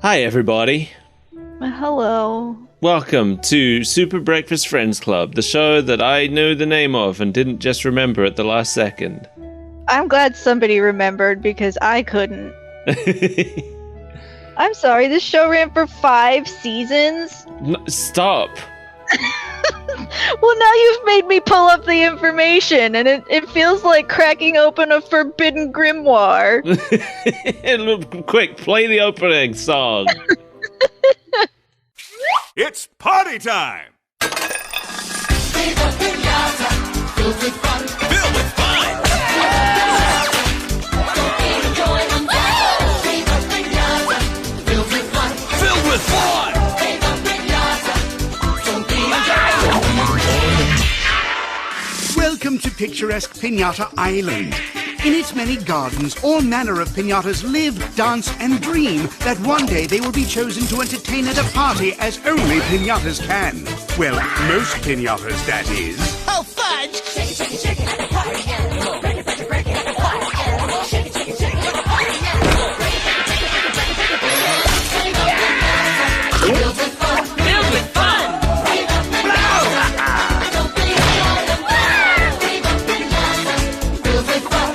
Hi, everybody. Hello. Welcome to Super Breakfast Friends Club, the show that I knew the name of and didn't just remember at the last second. I'm glad somebody remembered because I couldn't. I'm sorry, this show ran for 5 seasons? Stop. Well, now you've made me pull up the information, and it feels like cracking open a forbidden grimoire. Quick, play the opening song. It's party time! Viva Piñata, filled with fun. Filled with fun! Don't enjoy them all. Viva Piñata, filled with fun. Filled with fun! Viva Piñata, don't enjoy. Welcome to picturesque Piñata Island. In its many gardens, all manner of piñatas live, dance, and dream that one day they will be chosen to entertain at a party as only piñatas can. Well, most piñatas, that is. Oh, fudge! Shake it, shake it, shake it, like a party animal. Break it, break it, break it, like a party animal. Shake it, shake it, shake it, like a party animal. Break it, break it, break it, break it, break it, break it. Viva Piñata, filled with fun. Filled with fun! Viva Piñata, don't enjoy them all. Viva Piñata, filled with fun.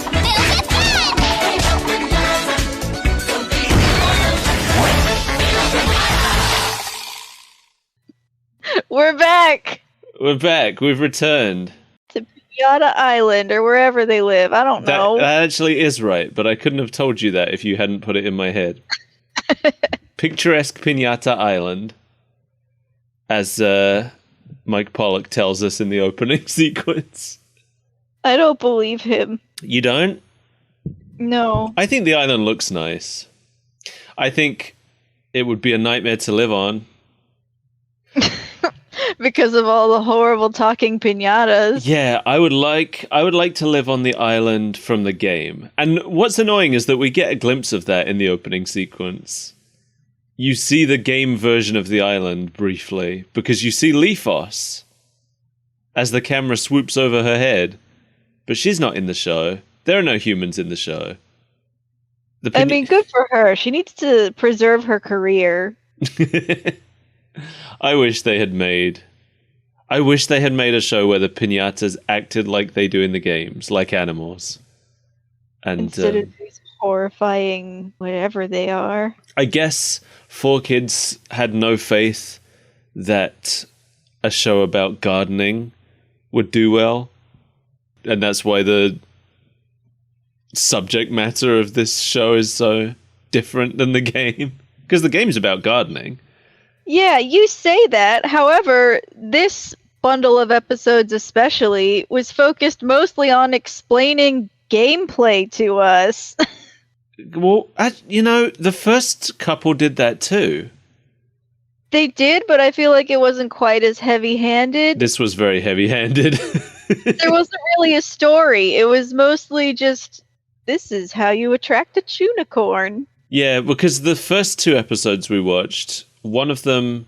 We're back We're back. We've returned. to Piñata Island, or wherever they live. I don't know. That actually is right, but I couldn't have told you that if you hadn't put it in my head. Picturesque Piñata Island, as Mike Pollock tells us in the opening sequence. I don't believe him. You don't? No. I think the island looks nice. I think it would be a nightmare to live on. Because of all the horrible talking piñatas. Yeah, I would like to live on the island from the game. And what's annoying is that we get a glimpse of that in the opening sequence. You see the game version of the island briefly because you see Leafos as the camera swoops over her head. But she's not in the show. There are no humans in the show. I mean, good for her. She needs to preserve her career. I wish they had made a show where the piñatas acted like they do in the games, like animals. And Instead of these horrifying whatever they are. I guess 4Kids had no faith that a show about gardening would do well. And that's why the subject matter of this show is so different than the game. Because the game's about gardening. Yeah, you say that. However, this bundle of episodes especially was focused mostly on explaining gameplay to us. Well, the first couple did that too. They did, but I feel like it wasn't quite as heavy-handed. This was very heavy-handed. There wasn't really a story. It was mostly just, this is how you attract a Chewnicorn. Yeah, because the first 2 episodes we watched, one of them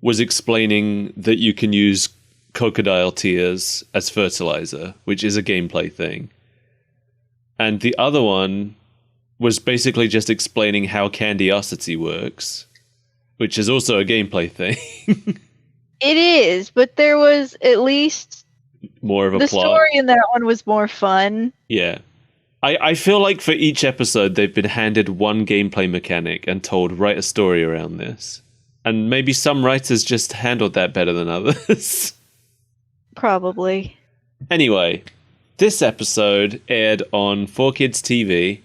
was explaining that you can use crocodile tears as fertilizer, which is a gameplay thing. And the other one was basically just explaining how Candiosity works, which is also a gameplay thing. It is, but there was at least more of a the plot. story in that one was more fun. Yeah. I feel like for each episode they've been handed one gameplay mechanic and told, write a story around this. And maybe some writers just handled that better than others. Probably. Anyway, this episode aired on 4Kids TV,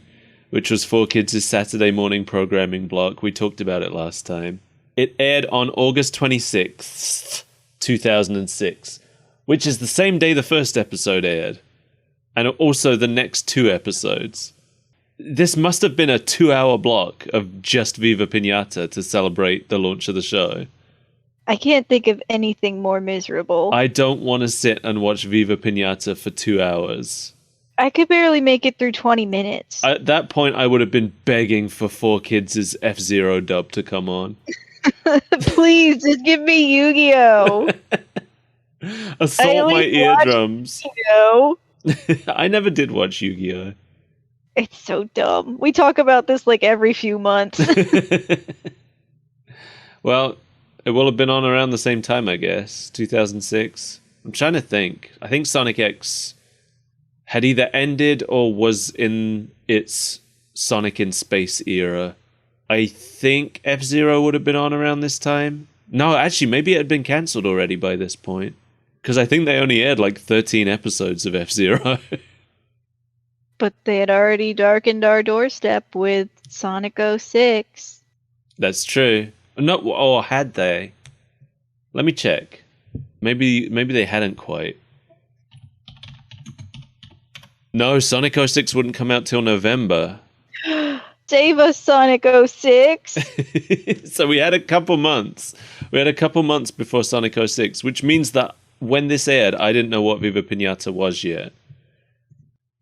which was 4Kids' Saturday morning programming block. We talked about it last time. It aired on August 26th, 2006, which is the same day the first episode aired. And also the next 2 episodes. This must have been a 2-hour block of just Viva Piñata to celebrate the launch of the show. I can't think of anything more miserable. I don't want to sit and watch Viva Piñata for 2 hours. I could barely make it through 20 minutes. At that point, I would have been begging for 4Kids' F-Zero dub to come on. Please, just give me Yu-Gi-Oh! Assault my eardrums. Yu-Gi-Oh! I never did watch Yu-Gi-Oh! It's so dumb. We talk about this like every few months. Well, it will have been on around the same time, I guess. 2006. I'm trying to think. I think Sonic X had either ended or was in its Sonic in Space era. I think F-Zero would have been on around this time. No, actually, maybe it had been cancelled already by this point. Because I think they only aired like 13 episodes of F-Zero. But they had already darkened our doorstep with Sonic 06. That's true. No, or had they? Let me check. Maybe they hadn't quite. No, Sonic 06 wouldn't come out till November. Save us, Sonic 06! So we had a couple months. We had a couple months before Sonic 06, which means that when this aired, I didn't know what Viva Piñata was yet.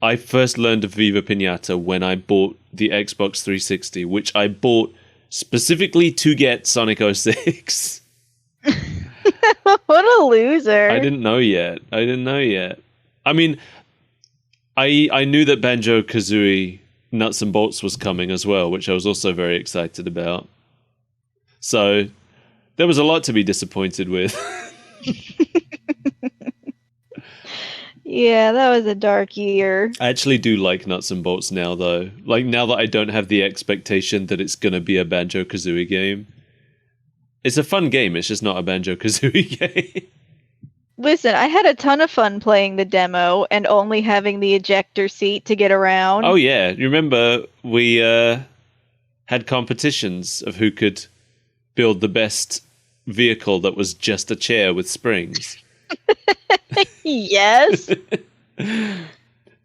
I first learned of Viva Piñata when I bought the Xbox 360, which I bought specifically to get Sonic 06. What a loser. I didn't know yet. I mean, I knew that Banjo-Kazooie Nuts and Bolts was coming as well, which I was also very excited about. So there was a lot to be disappointed with. Yeah, that was a dark year. I actually do like Nuts and Bolts now, though. Like, now that I don't have the expectation that it's going to be a Banjo-Kazooie game. It's a fun game, it's just not a Banjo-Kazooie game. Listen, I had a ton of fun playing the demo and only having the ejector seat to get around. Oh, yeah. You remember we had competitions of who could build the best vehicle that was just a chair with springs. Yes.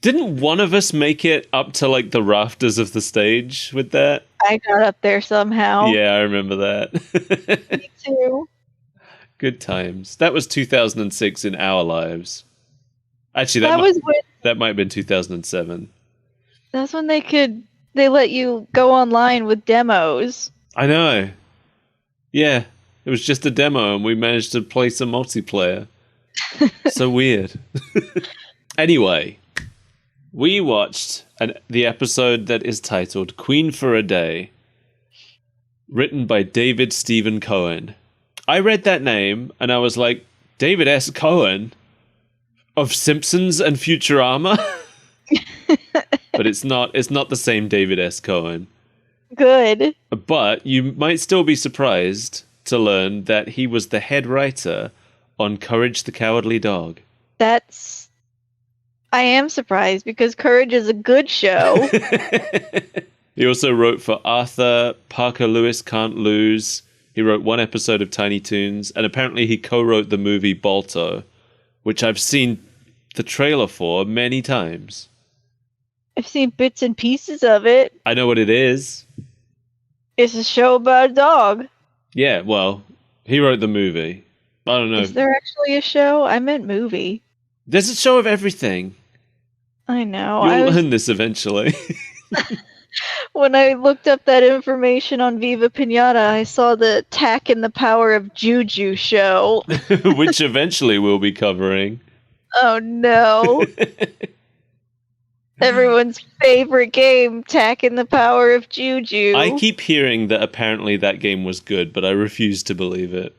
Didn't one of us make it up to like the rafters of the stage with that? I got up there somehow. Yeah, I remember that. Me too. Good times. That was 2006 in our lives. Actually, that might have been 2007. That's when they let you go online with demos. I know. Yeah, it was just a demo and we managed to play some multiplayer. So weird. Anyway, we watched the episode that is titled Queen for a Day, written by David Stephen Cohen. I read that name and I was like, David S. Cohen of Simpsons and Futurama? But it's not the same David S. Cohen. Good. But you might still be surprised to learn that he was the head writer on Courage the Cowardly Dog. I am surprised because Courage is a good show. He also wrote for Arthur, Parker Lewis Can't Lose. He wrote one episode of Tiny Toons, and apparently he co-wrote the movie Balto, which I've seen the trailer for many times. I've seen bits and pieces of it. I know what it is. It's a show about a dog. Yeah, well, he wrote the movie. I don't know. Is there actually a show? I meant movie. There's a show of everything. I know. You'll learn this eventually. When I looked up that information on Viva Piñata, I saw the Tack and the Power of Juju show. Which eventually we'll be covering. Oh no. Everyone's favorite game, Tack and the Power of Juju. I keep hearing that apparently that game was good, but I refuse to believe it.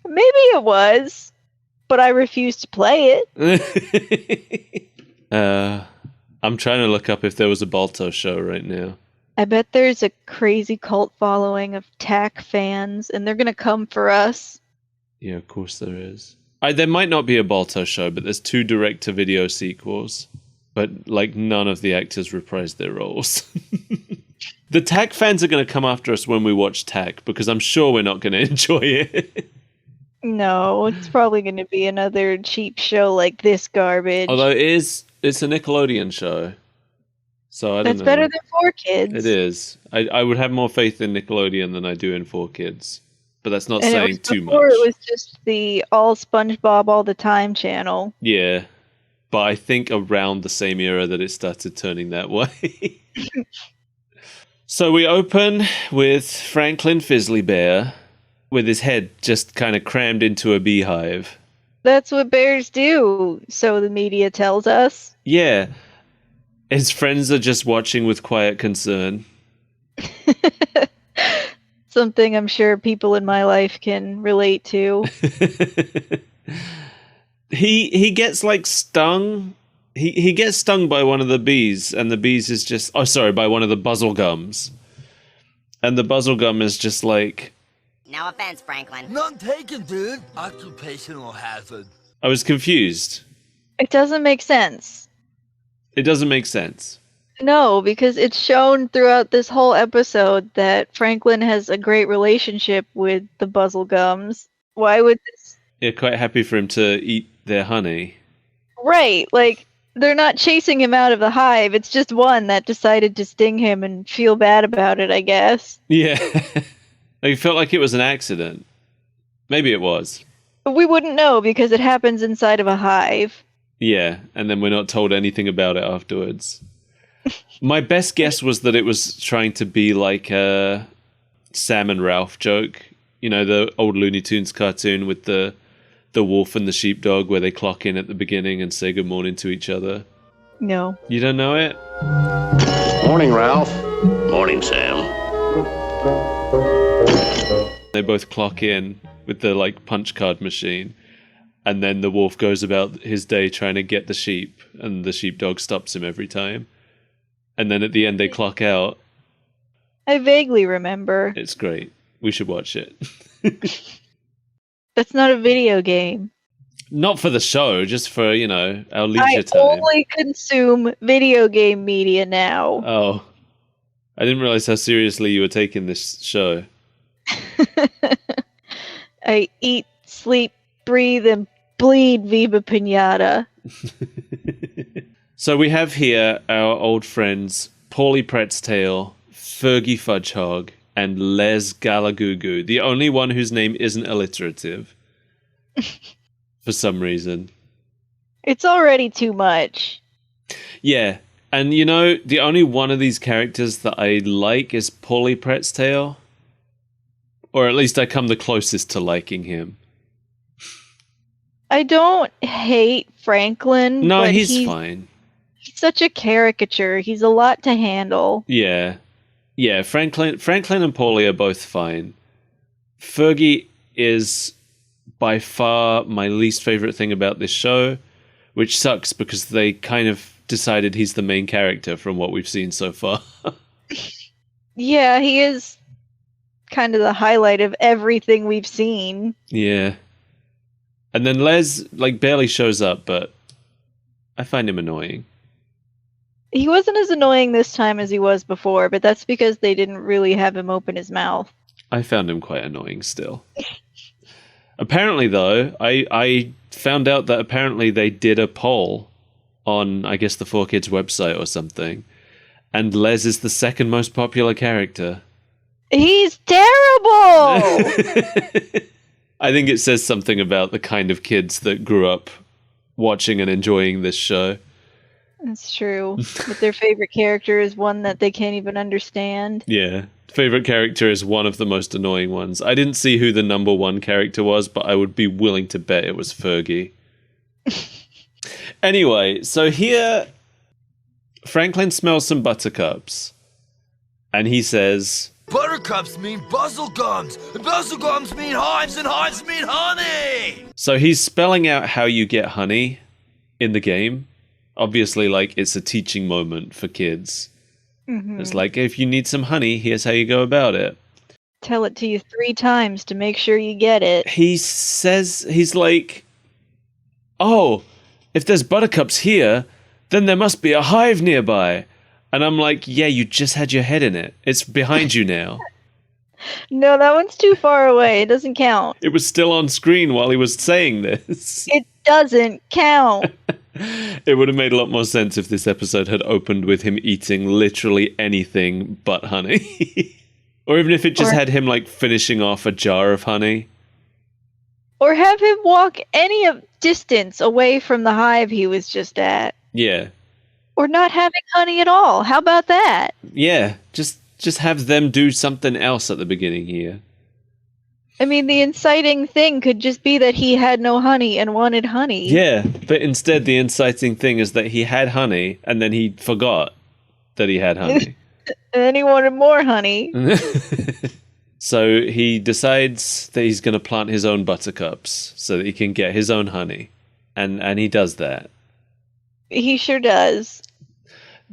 Maybe it was, but I refuse to play it. I'm trying to look up if there was a Balto show right now. I bet there's a crazy cult following of Tack fans, and they're going to come for us. Yeah, of course there is. There might not be a Balto show, but there's 2 direct-to-video sequels. But, like, none of the actors reprised their roles. The Tack fans are going to come after us when we watch Tack, because I'm sure we're not going to enjoy it. No, it's probably going to be another cheap show like this garbage. Although it's a Nickelodeon show. So I don't know. That's better than 4Kids. It is. I would have more faith in Nickelodeon than I do in 4Kids. But that's not saying too much. Before it was just the all SpongeBob all the time channel. Yeah. But I think around the same era that it started turning that way. So we open with Franklin Fizzly Bear with his head just kind of crammed into a beehive. That's what bears do, so the media tells us. Yeah. His friends are just watching with quiet concern. It's something I'm sure people in my life can relate to. He gets like stung. He gets stung by one of the bees, and the bees is just by one of the Buzzlegums. And the Buzzlegum is just like, No offense, Franklin. None taken, dude. Occupational hazard. I was confused. It doesn't make sense. It doesn't make sense. No, because it's shown throughout this whole episode that Franklin has a great relationship with the Buzzlegums. Why would this... Yeah, quite happy for him to eat their honey. Right, like, they're not chasing him out of the hive. It's just one that decided to sting him and feel bad about it, I guess. Yeah. I felt like it was an accident. Maybe it was. But we wouldn't know because it happens inside of a hive. Yeah, and then we're not told anything about it afterwards. My best guess was that it was trying to be like a Sam and Ralph joke. You know, the old Looney Tunes cartoon with the wolf and the sheepdog where they clock in at the beginning and say good morning to each other. No. You don't know it? Morning, Ralph. Morning, Sam. They both clock in with the like punch card machine, and then the wolf goes about his day trying to get the sheep, and the sheepdog stops him every time. And then at the end they clock out. I vaguely remember. It's great. We should watch it. That's not a video game. Not for the show, just for, you know, our leisure I time. only consume video game media now. Oh. I didn't realize how seriously you were taking this show. I eat, sleep, breathe, and bleed Viva Piñata. So we have here our old friends Paulie Pretztail, Fergy Fudgehog, and Les Galagugu, the only one whose name isn't alliterative. For some reason. It's already too much. Yeah, and you know, the only one of these characters that I like is Paulie Pretztail. Or at least I come the closest to liking him. I don't hate Franklin. No, but he's fine. He's such a caricature. He's a lot to handle. Yeah. Yeah, Franklin and Paulie are both fine. Fergie is by far my least favorite thing about this show, which sucks because they kind of decided he's the main character from what we've seen so far. Yeah, he is kind of the highlight of everything we've seen. Yeah. And then Les, like, barely shows up, but I find him annoying. He wasn't as annoying this time as he was before, but that's because they didn't really have him open his mouth. I found him quite annoying still. Apparently, though, I found out that apparently they did a poll on, I guess, the 4Kids website or something, and Les is the second most popular character. He's terrible! I think it says something about the kind of kids that grew up watching and enjoying this show. That's true. But their favorite character is one that they can't even understand. Yeah. Favorite character is one of the most annoying ones. I didn't see who the number one character was, but I would be willing to bet it was Fergie. Anyway, so here Franklin smells some buttercups. And he says, Buttercups mean Buzzlegums, and Buzzlegums mean hives, and hives mean honey! so he's spelling out how you get honey in the game. Obviously, like, it's a teaching moment for kids. Mm-hmm. It's like, if you need some honey, here's how you go about it. Tell it to you 3 times to make sure you get it. He says, he's like, oh, if there's buttercups here, then there must be a hive nearby. And I'm like, yeah, you just had your head in it. It's behind you now. No, that one's too far away. It doesn't count. It was still on screen while he was saying this. It doesn't count. It would have made a lot more sense if this episode had opened with him eating literally anything but honey. Or even if it just had him, like, finishing off a jar of honey. Or have him walk any distance away from the hive he was just at. Yeah. Or not having honey at all. How about that? Yeah, just have them do something else at the beginning here. I mean, the inciting thing could just be that he had no honey and wanted honey. Yeah, but instead the inciting thing is that he had honey and then he forgot that he had honey. And then he wanted more honey. So he decides that he's going to plant his own buttercups so that he can get his own honey. And he does that. He sure does.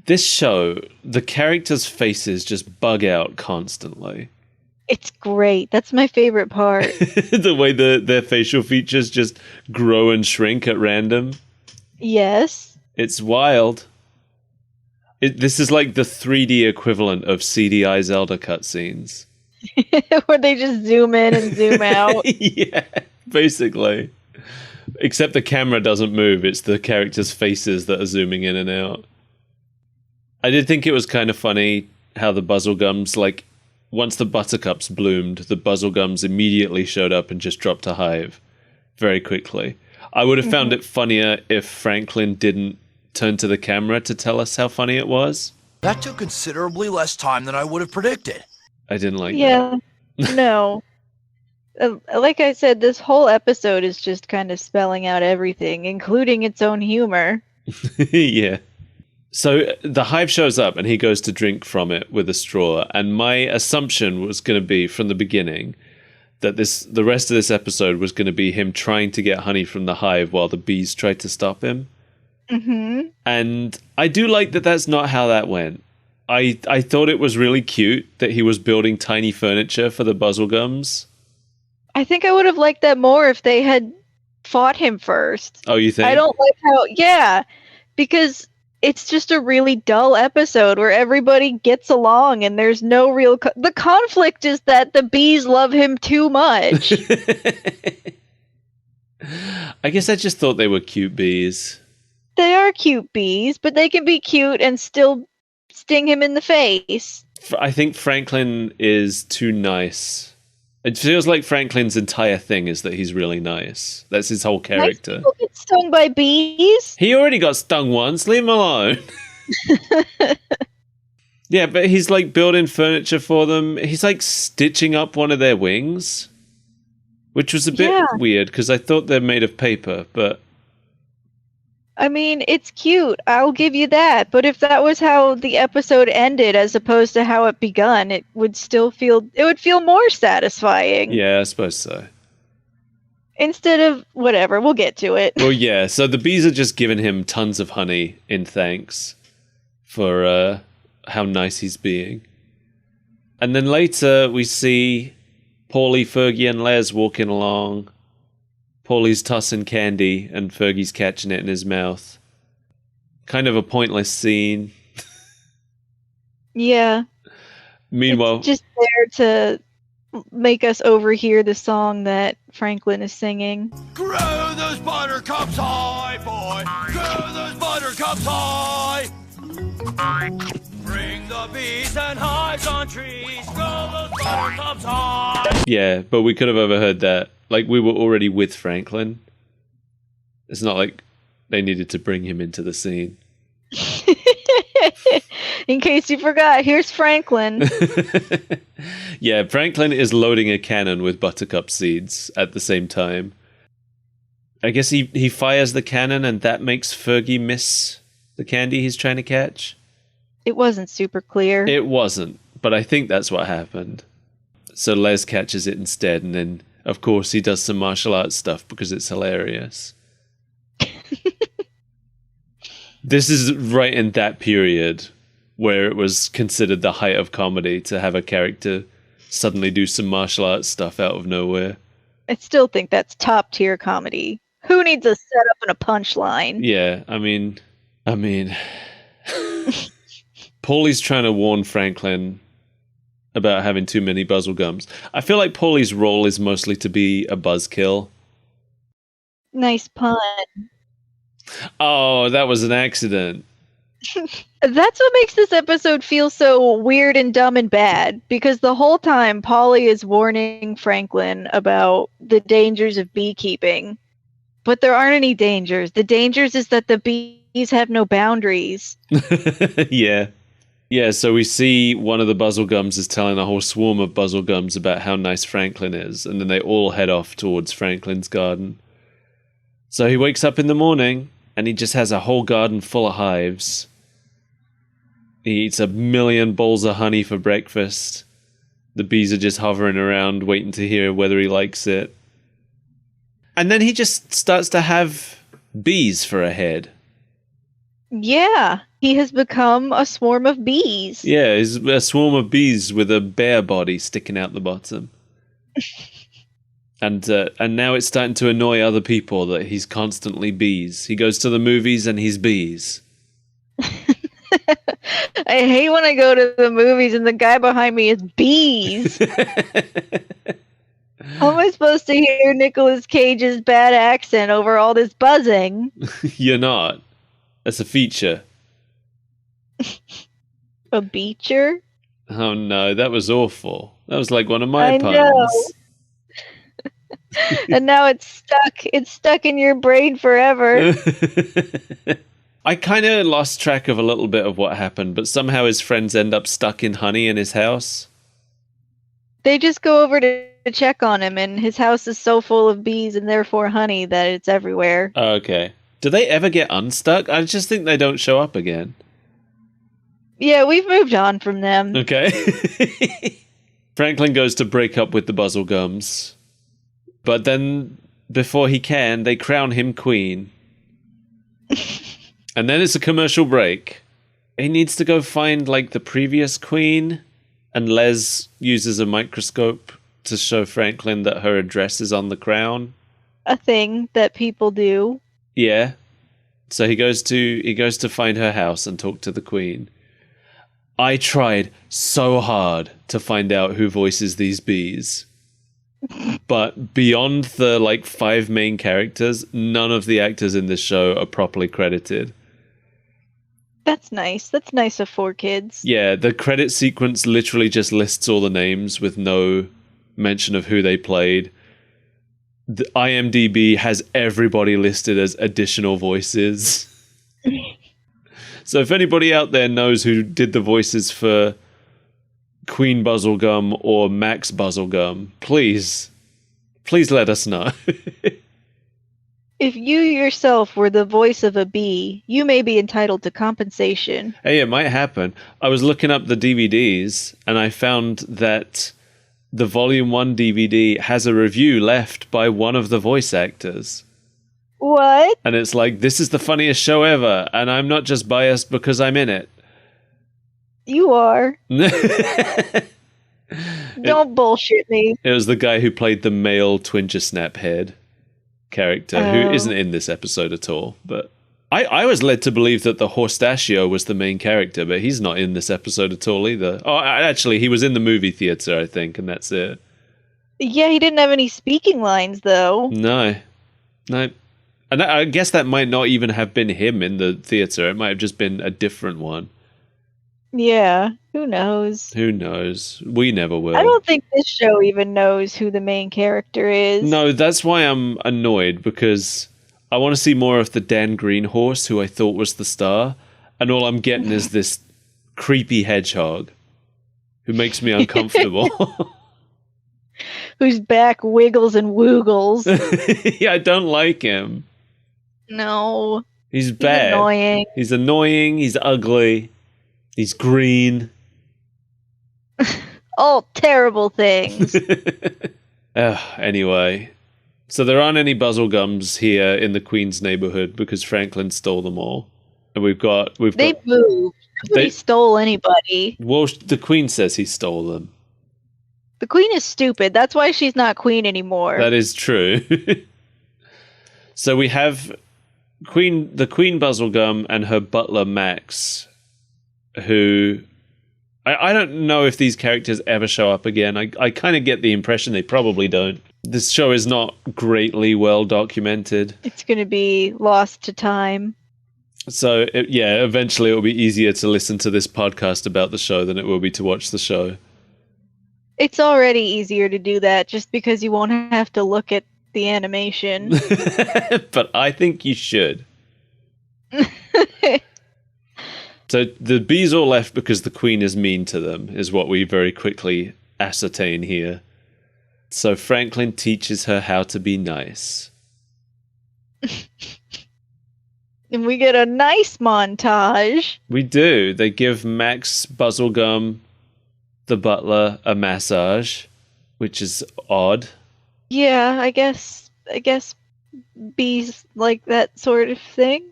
This show, the characters' faces just bug out constantly. It's great. That's my favorite part. The way their facial features just grow and shrink at random. Yes. It's wild. This is like the 3D equivalent of CDI Zelda cutscenes. Where they just zoom in and zoom out. Yeah, basically. Except the camera doesn't move. It's the characters' faces that are zooming in and out. I did think it was kind of funny how the Buzzlegums, like, once the buttercups bloomed, the Buzzlegums immediately showed up and just dropped a hive very quickly. I would have found it funnier if Franklin didn't turn to the camera to tell us how funny it was. That took considerably less time than I would have predicted. I didn't like Yeah. No. Like I said, this whole episode is just kind of spelling out everything, including its own humor. that. Yeah. So the hive shows up and he goes to drink from it with a straw. And my assumption was going to be from the beginning that the rest of this episode was going to be him trying to get honey from the hive while the bees tried to stop him. Mm-hmm. And I do like that that's not how that went. I thought it was really cute that he was building tiny furniture for the Buzzlegums. I think I would have liked that more if they had fought him first. Oh, you think? I don't like how, yeah, because it's just a really dull episode where everybody gets along and there's no real, the conflict is that the bees love him too much. I guess I just thought they were cute bees. They are cute bees, but they can be cute and still sting him in the face. I think Franklin is too nice. It feels like Franklin's entire thing is that he's really nice. That's his whole character. Nice people get stung by bees. He already got stung once. Leave him alone. Yeah, but he's like building furniture for them. He's like stitching up one of their wings, which was a bit weird because I thought they're made of paper, but I mean, it's cute. I'll give you that. But if that was how the episode ended as opposed to how it begun, it would feel more satisfying. yeah, I suppose so. Instead of whatever, we'll get to it. Well, yeah, so the bees are just giving him tons of honey in thanks for how nice he's being. And then later we see Paulie, Fergie, and Les walking along. Paulie's tossing candy and Fergie's catching it in his mouth. Kind of a pointless scene. Yeah. Meanwhile, It's just there to make us overhear the song that Franklin is singing. Grow those buttercups high, boy. Grow those buttercups high. Bring the bees and hives on trees. Grow those buttercups high. yeah, but we could have overheard that. Like, we were already with Franklin. It's not like they needed to bring him into the scene. In case you forgot, here's Franklin. Yeah, Franklin is loading a cannon with buttercup seeds at the same time. I guess he fires the cannon and that makes Fergie miss the candy he's trying to catch. It wasn't super clear. It wasn't, but I think that's what happened. So Les catches it instead, and then, of course, he does some martial arts stuff because it's hilarious. This is right in that period where it was considered the height of comedy to have a character suddenly do some martial arts stuff out of nowhere. I still think that's top tier comedy. Who needs a setup and a punchline? Yeah, I mean, Paulie's trying to warn Franklin about having too many Buzzlegums. I feel like Paulie's role is mostly to be a buzzkill. Nice pun. Oh, that was an accident. That's what makes this episode feel so weird and dumb and bad, because the whole time Polly is warning Franklin about the dangers of beekeeping. But there aren't any dangers. The dangers is that the bees have no boundaries. Yeah. Yeah, so we see one of the Buzzlegums is telling a whole swarm of Buzzlegums about how nice Franklin is, and then they all head off towards Franklin's garden. So he wakes up in the morning, and he just has a whole garden full of hives. He eats 1 million bowls of honey for breakfast. The bees are just hovering around, waiting to hear whether he likes it. And then he just starts to have bees for a head. Yeah, he has become a swarm of bees. Yeah, he's a swarm of bees with a bear body sticking out the bottom. And now it's starting to annoy other people that he's constantly bees. He goes to the movies and he's bees. I hate when I go to the movies and the guy behind me is bees. How am I supposed to hear Nicolas Cage's bad accent over all this buzzing? You're not. That's a feature. A beacher? Oh no, that was awful. That was like one of my I puns. know. And now it's stuck. It's stuck in your brain forever. I kind of lost track of a little bit of what happened, but somehow his friends end up stuck in honey in his house. They just go over to check on him, and his house is so full of bees and therefore honey that it's everywhere. Okay. Do they ever get unstuck? I just think they don't show up again. Yeah, we've moved on from them. Okay. Franklin goes to break up with the Buzzlegums. But then, before he can, they crown him queen. And then it's a commercial break. He needs to go find, like, the previous queen. And Les uses a microscope to show Franklin that her address is on the crown. A thing that people do. Yeah. So he goes to find her house and talk to the queen. I tried so hard to find out who voices these bees. But beyond the, like, 5 main characters, none of the actors in this show are properly credited. That's nice. That's nice of 4Kids. Yeah, the credit sequence literally just lists all the names with no mention of who they played. The IMDb has everybody listed as additional voices. So if anybody out there knows who did the voices for Queen Buzzlegum or Max Buzzlegum, please let us know. If you yourself were the voice of a bee, you may be entitled to compensation. Hey, it might happen. I was looking up the DVDs and I found that the Volume 1 DVD has a review left by one of the voice actors. What? And it's like, this is the funniest show ever, and I'm not just biased because I'm in it. You are. Don't bullshit me. It was the guy who played the male Twingersnap head character, who isn't in this episode at all. But I was led to believe that the Horsestachio was the main character, but he's not in this episode at all either. Oh, actually, he was in the movie theater, I think, and that's it. Yeah, he didn't have any speaking lines, though. No. And I guess that might not even have been him in the theater. It might have just been a different one. Yeah, who knows? Who knows? We never will. I don't think this show even knows who the main character is. No, that's why I'm annoyed, because I want to see more of the Dan Greenhorse, who I thought was the star, and all I'm getting is this creepy hedgehog who makes me uncomfortable. Whose back wiggles and woogles. Yeah, I don't like him. No. He's bad. Annoying. He's annoying, he's ugly, he's green. All terrible things. Anyway, so there aren't any Buzzlegums here in the Queen's neighborhood because Franklin stole them all. And we've got They moved. Nobody stole anybody. Well, the Queen says he stole them. The Queen is stupid. That's why she's not Queen anymore. That is true. So we have the Queen Buzzlegum and her butler Max, who I don't know if these characters ever show up again. I kind of get the impression they probably don't. This show is not greatly well documented. It's going to be lost to time. So, eventually it will be easier to listen to this podcast about the show than it will be to watch the show. It's already easier to do that just because you won't have to look at the animation. But I think you should. So the bees all left because the Queen is mean to them, is what we very quickly ascertain here. So Franklin teaches her how to be nice. And we get a nice montage. We do. They give Max Buzzlegum the butler a massage, which is odd. Yeah, I guess bees like that sort of thing.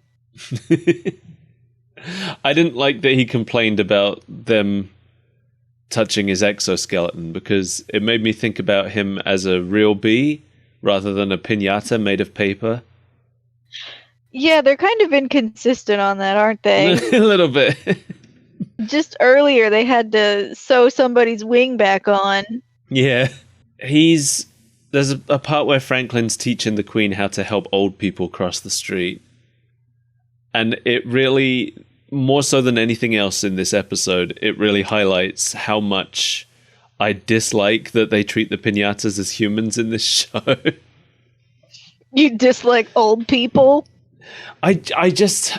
I didn't like that he complained about them touching his exoskeleton because it made me think about him as a real bee rather than a piñata made of paper. Yeah, they're kind of inconsistent on that, aren't they? A little bit. Just earlier, they had to sew somebody's wing back on. Yeah. There's a part where Franklin's teaching the Queen how to help old people cross the street. And it really, more so than anything else in this episode, it really highlights how much I dislike that they treat the piñatas as humans in this show. You dislike old people? I just...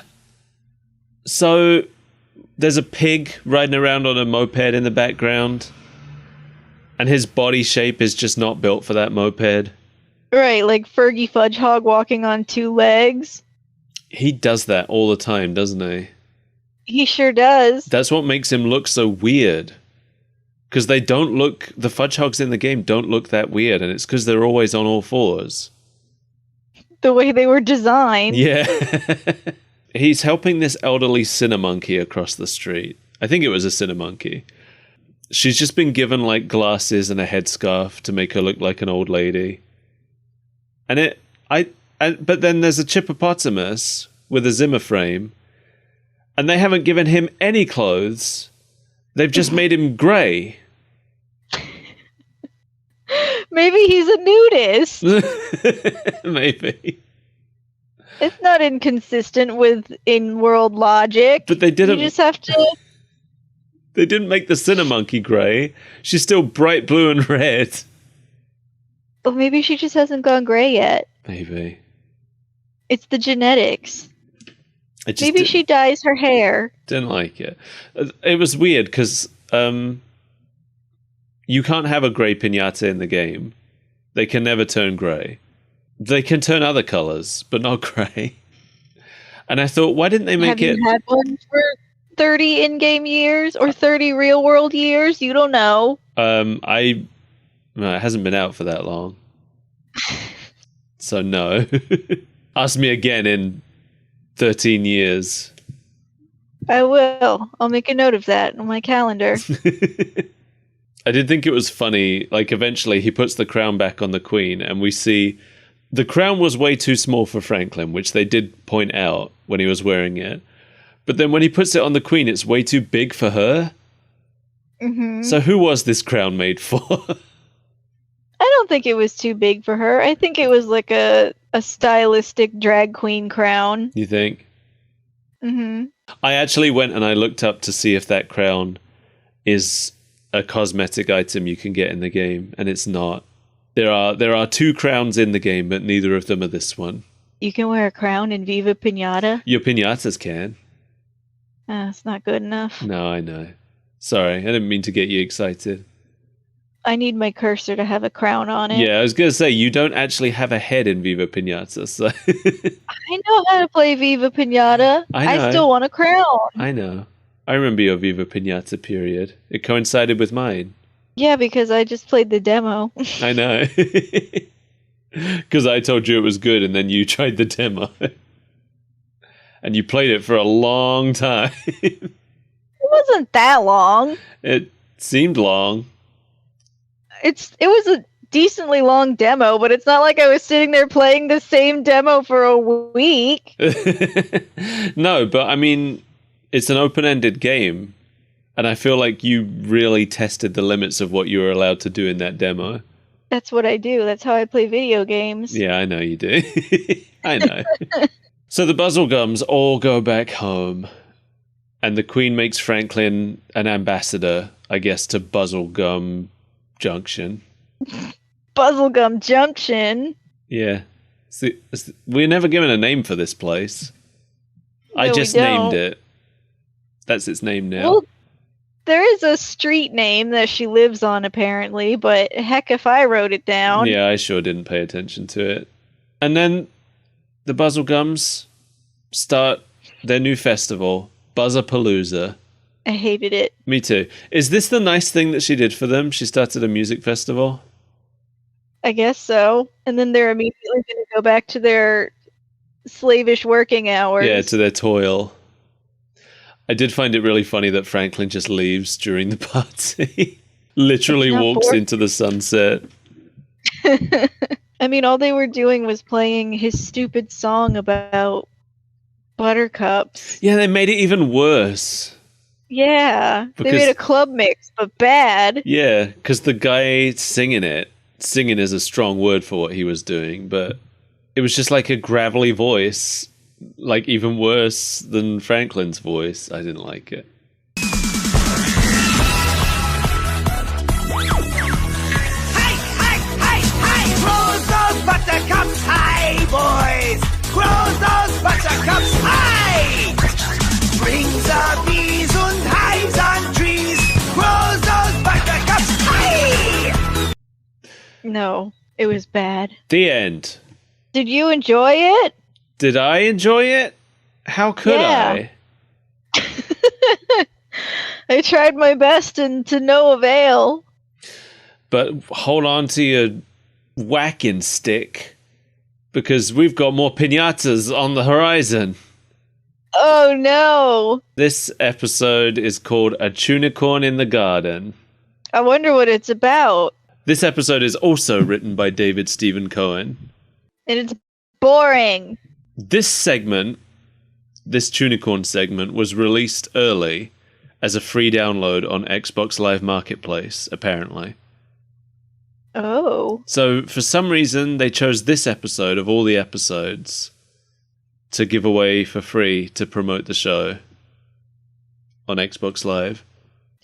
So, there's a pig riding around on a moped in the background. And his body shape is just not built for that moped. Right, like Fergy Fudgehog walking on two legs. He does that all the time, doesn't he? He sure does. That's what makes him look so weird. Because the Fudgehogs in the game don't look that weird, and it's because they're always on all fours. The way they were designed. Yeah. He's helping this elderly Cinnamonkey across the street. I think it was a Cinnamonkey. She's just been given like glasses and a headscarf to make her look like an old lady. But then there's a Chippopotamus with a Zimmer frame, and they haven't given him any clothes. They've just made him grey. Maybe he's a nudist. Maybe. It's not inconsistent with in-world logic. But they didn't. You just have to... They didn't make the Cinnamonkey grey. She's still bright blue and red. Well, maybe she just hasn't gone grey yet. Maybe. It's the genetics. Maybe she dyes her hair. Didn't like it. It was weird because you can't have a grey piñata in the game. They can never turn grey. They can turn other colours, but not grey. And I thought, why didn't they make it... Have you had one for 30 in-game years or 30 real-world years? You don't know. It hasn't been out for that long. So no. Ask me again in 13 years. I will. I'll make a note of that on my calendar. I did think it was funny. Like, eventually he puts the crown back on the Queen, and we see the crown was way too small for Franklin, which they did point out when he was wearing it. But then when he puts it on the Queen, it's way too big for her. Mm-hmm. So who was this crown made for? I don't think it was too big for her. I think it was like a stylistic drag queen crown. You think? Mm-hmm. I actually went and I looked up to see if that crown is a cosmetic item you can get in the game, and it's not. There are two crowns in the game, but neither of them are this one. You can wear a crown in Viva Piñata? Your piñatas can. It's not good enough. No, I know. Sorry, I didn't mean to get you excited. I need my cursor to have a crown on it. Yeah, I was going to say, you don't actually have a head in Viva Piñata, so... I know how to play Viva Piñata. I know. I still want a crown. I know. I remember your Viva Piñata period. It coincided with mine. Yeah, because I just played the demo. I know. Because I told you it was good, and then you tried the demo. And you played it for a long time. It wasn't that long. It seemed long. It was a decently long demo, but it's not like I was sitting there playing the same demo for a week. No, but I mean, it's an open-ended game, and I feel like you really tested the limits of what you were allowed to do in that demo. That's what I do. That's how I play video games. Yeah, I know you do. I know. So the Buzzlegums all go back home, and the Queen makes Franklin an ambassador, I guess, to Buzzlegum Junction. Buzzlegum Junction? Yeah. See, we're never given a name for this place. No, I just we don't. named it. That's its name now. Well, there is a street name that she lives on, apparently, but heck if I wrote it down. Yeah, I sure didn't pay attention to it. And then the Buzzlegums start their new festival, Buzzapalooza. I hated it. Me too. Is this the nice thing that she did for them? She started a music festival? I guess so. And then they're immediately going to go back to their slavish working hours. Yeah, to their toil. I did find it really funny that Franklin just leaves during the party. Literally It's not walks boring. into the sunset. I mean, all they were doing was playing his stupid song about buttercups. Yeah, they made it even worse. Yeah, they Because- made a club mix, but bad. Yeah, because the guy singing is a strong word for what he was doing, but it was just like a gravelly voice, like even worse than Franklin's voice. I didn't like it. Hey, hey, hey, hey! Close those buttercups high, boys! Close those buttercups high! Rings of bees and hives on trees! Close those buttercups high! No, it was bad. The end. Did you enjoy it? Did I enjoy it? How could Yeah. I? I tried my best and to no avail. But hold on to your whacking stick, because we've got more piñatas on the horizon. Oh no! This episode is called A Chewnicorn in the Garden. I wonder what it's about. This episode is also written by David Stephen Cohen. And it's boring. This segment, this Chewnicorn segment, was released early as a free download on Xbox Live Marketplace, apparently. Oh. So, for some reason, they chose this episode of all the episodes to give away for free to promote the show on Xbox Live.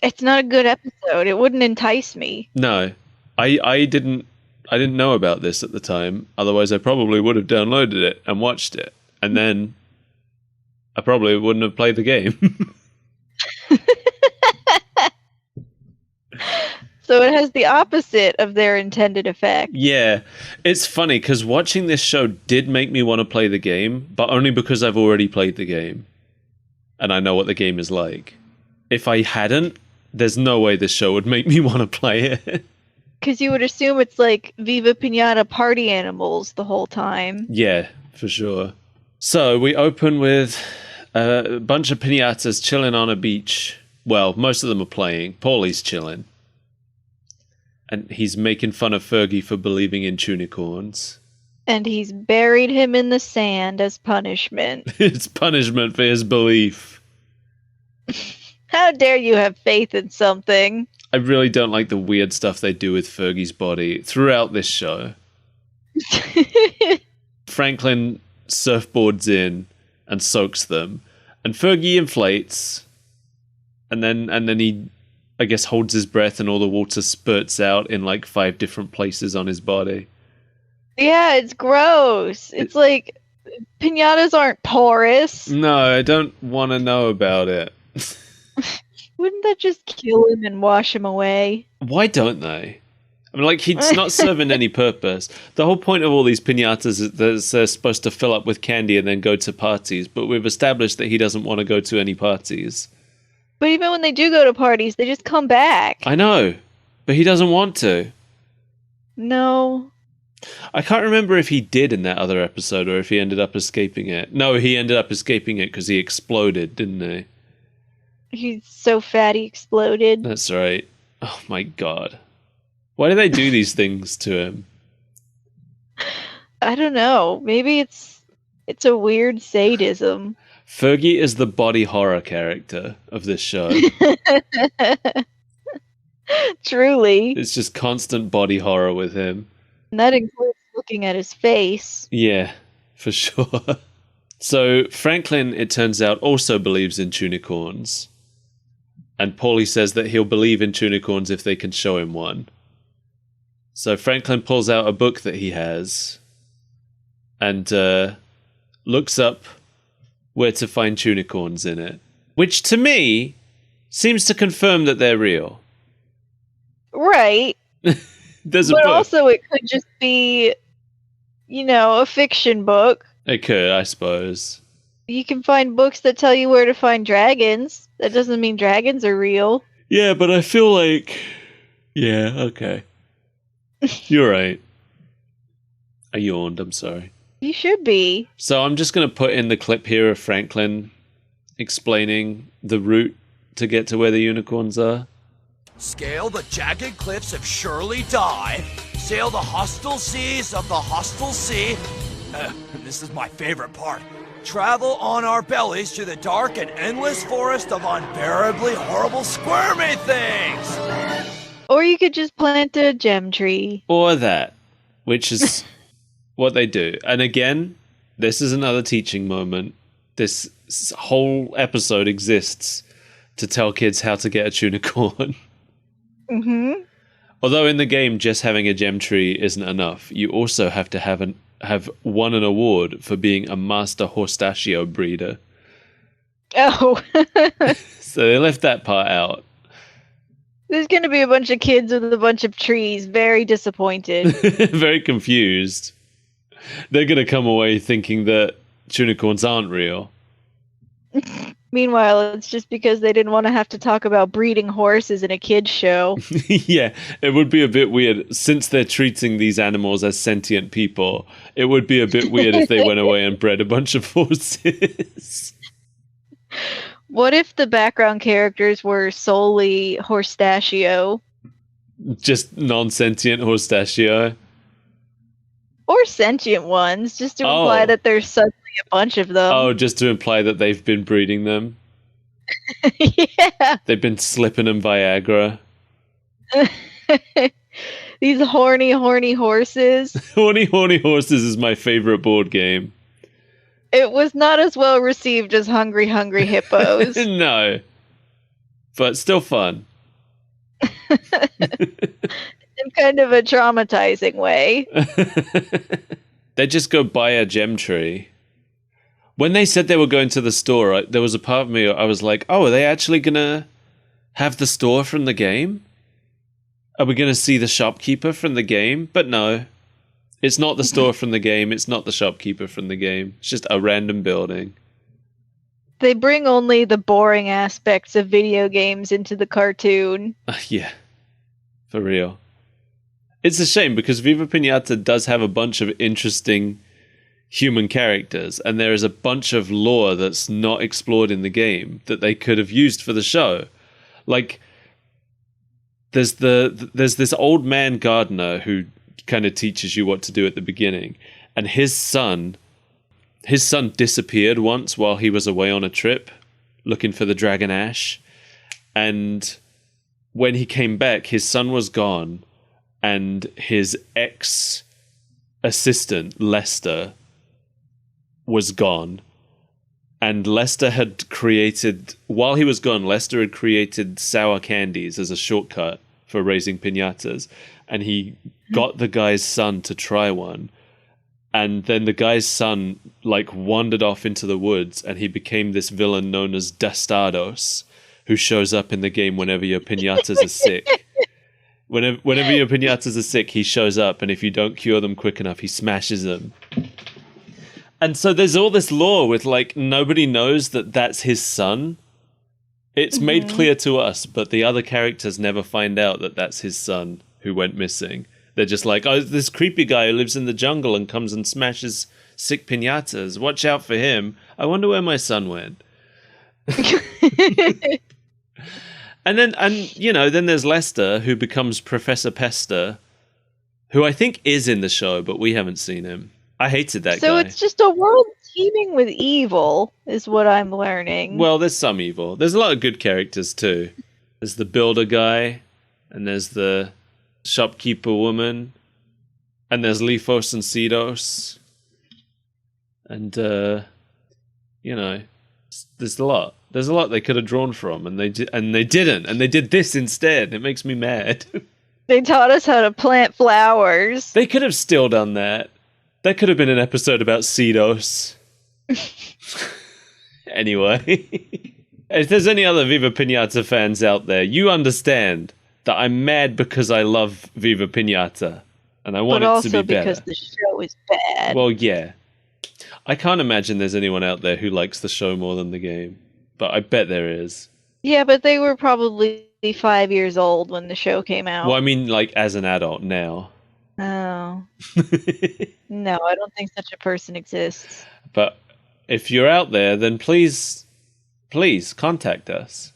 It's not a good episode. It wouldn't entice me. No, I didn't know about this at the time. Otherwise, I probably would have downloaded it and watched it, and then I probably wouldn't have played the game. So it has the opposite of their intended effect. Yeah, it's funny because watching this show did make me want to play the game, but only because I've already played the game and I know what the game is like. If I hadn't, there's no way this show would make me want to play it. Because you would assume it's like Viva Piñata party animals the whole time. Yeah, for sure. So we open with a bunch of piñatas chilling on a beach. Well, most of them are playing. Paulie's chilling. And he's making fun of Fergy for believing in Chewnicorns. And he's buried him in the sand as punishment. It's punishment for his belief. How dare you have faith in something? I really don't like the weird stuff they do with Fergie's body throughout this show. Franklin surfboards in and soaks them, and Fergie inflates, and then he, I guess, holds his breath, and all the water spurts out in like 5 different places on his body. Yeah, it's gross. It's like piñatas aren't porous. No, I don't want to know about it. Wouldn't that just kill him and wash him away? Why don't they? I mean, like, he's not serving any purpose. The whole point of all these piñatas is that they're supposed to fill up with candy and then go to parties, but we've established that he doesn't want to go to any parties. But even when they do go to parties, they just come back. I know, but he doesn't want to. No. I can't remember if he did in that other episode or if he ended up escaping it. No, he ended up escaping it because he exploded, didn't he? He's so fat he exploded. That's right. Oh my god. Why do they do these things to him? I don't know. Maybe it's a weird sadism. Fergie is the body horror character of this show. Truly. It's just constant body horror with him. And that includes looking at his face. Yeah, for sure. So Franklin, it turns out, also believes in Chewnicorns. And Paulie says that he'll believe in Chewnicorns if they can show him one. So Franklin pulls out a book that he has and looks up where to find Chewnicorns in it. Which, to me, seems to confirm that they're real. Right. There's a But book. also it could just be, a fiction book. It could, I suppose. You can find books that tell you where to find dragons. That doesn't mean dragons are real. Yeah, but I feel like... Yeah, okay. You're right. I yawned, I'm sorry. You should be. So I'm just going to put in the clip here of Franklin explaining the route to get to where the unicorns are. Scale the jagged cliffs of Shirley Die. Sail the hostile seas of the hostile sea. This is my favorite part. Travel on our bellies through the dark and endless forest of unbearably horrible squirmy things. Or you could just plant a gem tree. Or that, which is what they do. And again, this is another teaching moment. This whole episode exists to tell kids how to get a Chewnicorn. Mm-hmm. Although in the game, just having a gem tree isn't enough. You also have to have won an award for being a master horstachio breeder. Oh. So they left that part out. There's going to be a bunch of kids with a bunch of trees, very disappointed. Very confused. They're going to come away thinking that Chewnicorns aren't real. Meanwhile, it's just because they didn't want to have to talk about breeding horses in a kid's show. Yeah, it would be a bit weird. Since they're treating these animals as sentient people, it would be a bit weird if they went away and bred a bunch of horses. What if the background characters were solely horstachio? Just non-sentient horstachio? Or sentient ones, just to imply that there's suddenly a bunch of them. Oh, just to imply that they've been breeding them? Yeah. They've been slipping them Viagra. These horny horses. Horny Horses is my favorite board game. It was not as well received as Hungry Hippos. No. But still fun. In kind of a traumatizing way. They just go buy a gem tree. When they said they were going to the store, there was a part of me, I was like, oh, are they actually going to have the store from the game? Are we going to see the shopkeeper from the game? But no. It's not the store from the game. It's not the shopkeeper from the game. It's just a random building. They bring only the boring aspects of video games into the cartoon. Yeah. For real. It's a shame because Viva Piñata does have a bunch of interesting human characters, and there is a bunch of lore that's not explored in the game that they could have used for the show. Like, there's this old man gardener who kind of teaches you what to do at the beginning, and his son disappeared once while he was away on a trip looking for the dragon ash, and when he came back, his son was gone, and his ex-assistant, Lester, was gone. And Lester had created, while he was gone, Lester had created sour candies as a shortcut for raising piñatas. And he got the guy's son to try one. And then the guy's son, wandered off into the woods, and he became this villain known as Dastados, who shows up in the game whenever your piñatas are sick. Whenever your piñatas are sick, he shows up, and if you don't cure them quick enough, he smashes them. And so there's all this lore with, nobody knows that that's his son. It's made clear to us, but the other characters never find out that that's his son who went missing. They're just like, oh, this creepy guy who lives in the jungle and comes and smashes sick piñatas. Watch out for him. I wonder where my son went. And then there's Lester, who becomes Professor Pester, who I think is in the show, but we haven't seen him. I hated that guy. So it's just a world teeming with evil, is what I'm learning. Well, there's some evil. There's a lot of good characters, too. There's the builder guy, and there's the shopkeeper woman, and there's Lifos and Cedos. And, there's a lot. There's a lot they could have drawn from, and they didn't. And they did this instead. It makes me mad. They taught us how to plant flowers. They could have still done that. That could have been an episode about Cedos. Anyway. If there's any other Viva Piñata fans out there, you understand that I'm mad because I love Viva Piñata. And I want it to be better. But also because the show is bad. Well, yeah. I can't imagine there's anyone out there who likes the show more than the game, but I bet there is. Yeah, but they were probably 5 years old when the show came out. Well, I mean, like, as an adult now. Oh. No, I don't think such a person exists. But if you're out there, then please contact us.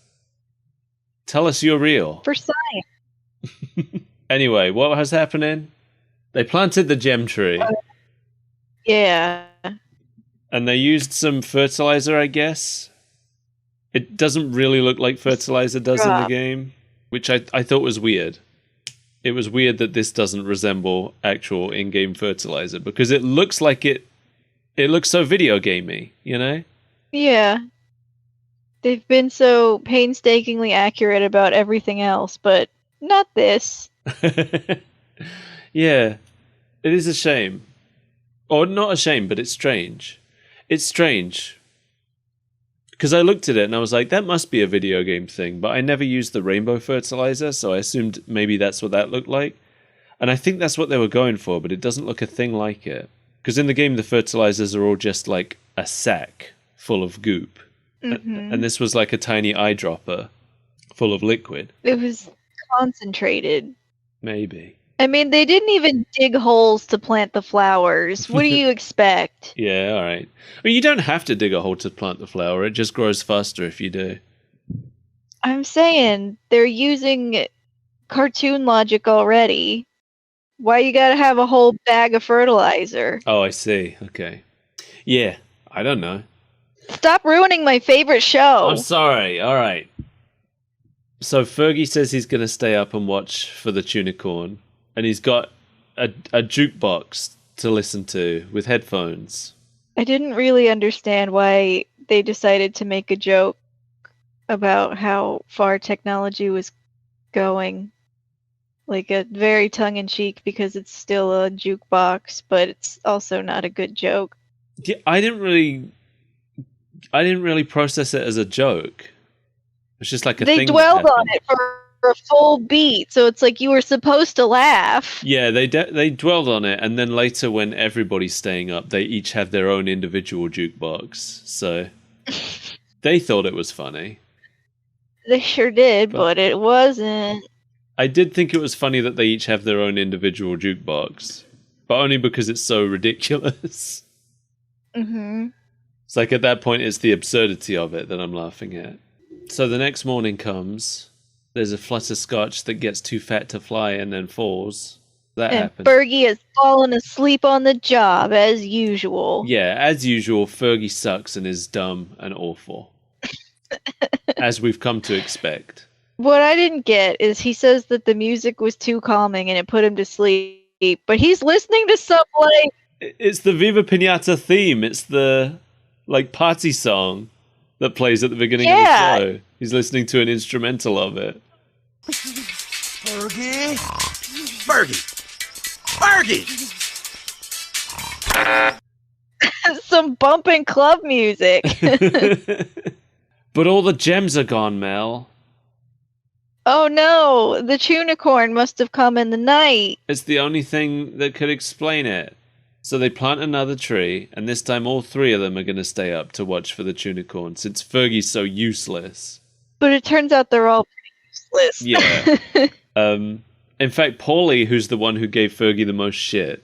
Tell us you're real. For science. Anyway, what was happening? They planted the gem tree. Yeah. And they used some fertilizer, I guess. It doesn't really look like fertilizer does in the game, which I thought was weird. It was weird that this doesn't resemble actual in-game fertilizer, because it looks like it looks so video gamey, you know? Yeah. They've been so painstakingly accurate about everything else, but not this. Yeah. It is a shame. Or not a shame, but it's strange. It's strange. Because I looked at it and I was like, that must be a video game thing, but I never used the rainbow fertilizer, so I assumed maybe that's what that looked like. And I think that's what they were going for, but it doesn't look a thing like it. Because in the game, the fertilizers are all just like a sack full of goop. Mm-hmm. And this was like a tiny eyedropper full of liquid. It was concentrated. Maybe. I mean, they didn't even dig holes to plant the flowers. What do you expect? Yeah, all right. I mean, you don't have to dig a hole to plant the flower. It just grows faster if you do. I'm saying they're using cartoon logic already. Why you gotta have a whole bag of fertilizer? Oh, I see. Okay. Yeah, I don't know. Stop ruining my favorite show. I'm sorry. All right. So Fergie says he's going to stay up and watch for the Chewnicorn. And he's got a jukebox to listen to with headphones. I didn't really understand why they decided to make a joke about how far technology was going. Like a very tongue-in-cheek, because it's still a jukebox, but it's also not a good joke. Yeah, I didn't really process it as a joke. It's just like a thing. They dwelled on it for a full beat, so it's like you were supposed to laugh. Yeah, they dwelled on it, and then later when everybody's staying up, they each have their own individual jukebox. So they thought it was funny. They sure did, but it wasn't. I did think it was funny that they each have their own individual jukebox, but only because it's so ridiculous. Mm-hmm. It's like at that point, it's the absurdity of it that I'm laughing at. So the next morning comes. There's a flutterscotch that gets too fat to fly and then falls. That And happened. Fergie has fallen asleep on the job, as usual. Yeah, as usual, Fergie sucks and is dumb and awful. As we've come to expect. What I didn't get is he says that the music was too calming and it put him to sleep, but he's listening to some, like... It's the Viva Piñata theme. It's the, like, party song that plays at the beginning of the show. He's listening to an instrumental of it. Fergie? Fergie! Some bumping club music. But all the gems are gone, Mel. Oh no, the Chewnicorn must have come in the night. It's the only thing that could explain it. So they plant another tree, and this time all three of them are going to stay up to watch for the Chewnicorn, since Fergie's so useless. But it turns out they're all pretty useless. Yeah. In fact, Paulie, who's the one who gave Fergie the most shit,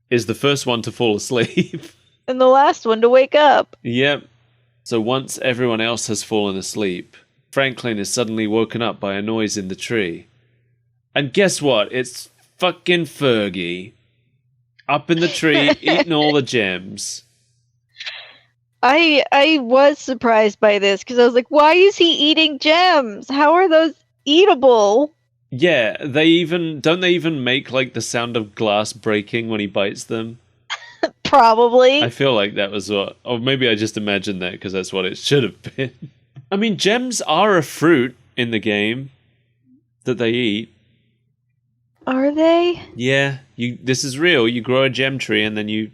is the first one to fall asleep. And the last one to wake up. Yep. So once everyone else has fallen asleep, Franklin is suddenly woken up by a noise in the tree. And guess what? It's fucking Fergie. Up in the tree, eating all the gems. I was surprised by this, because I was like, why is he eating gems? How are those eatable? Yeah, don't they even make like the sound of glass breaking when he bites them? Probably. I feel like that was what, or maybe I just imagined that because that's what it should have been. I mean, gems are a fruit in the game that they eat. Are they? Yeah, this is real. You grow a gem tree and then you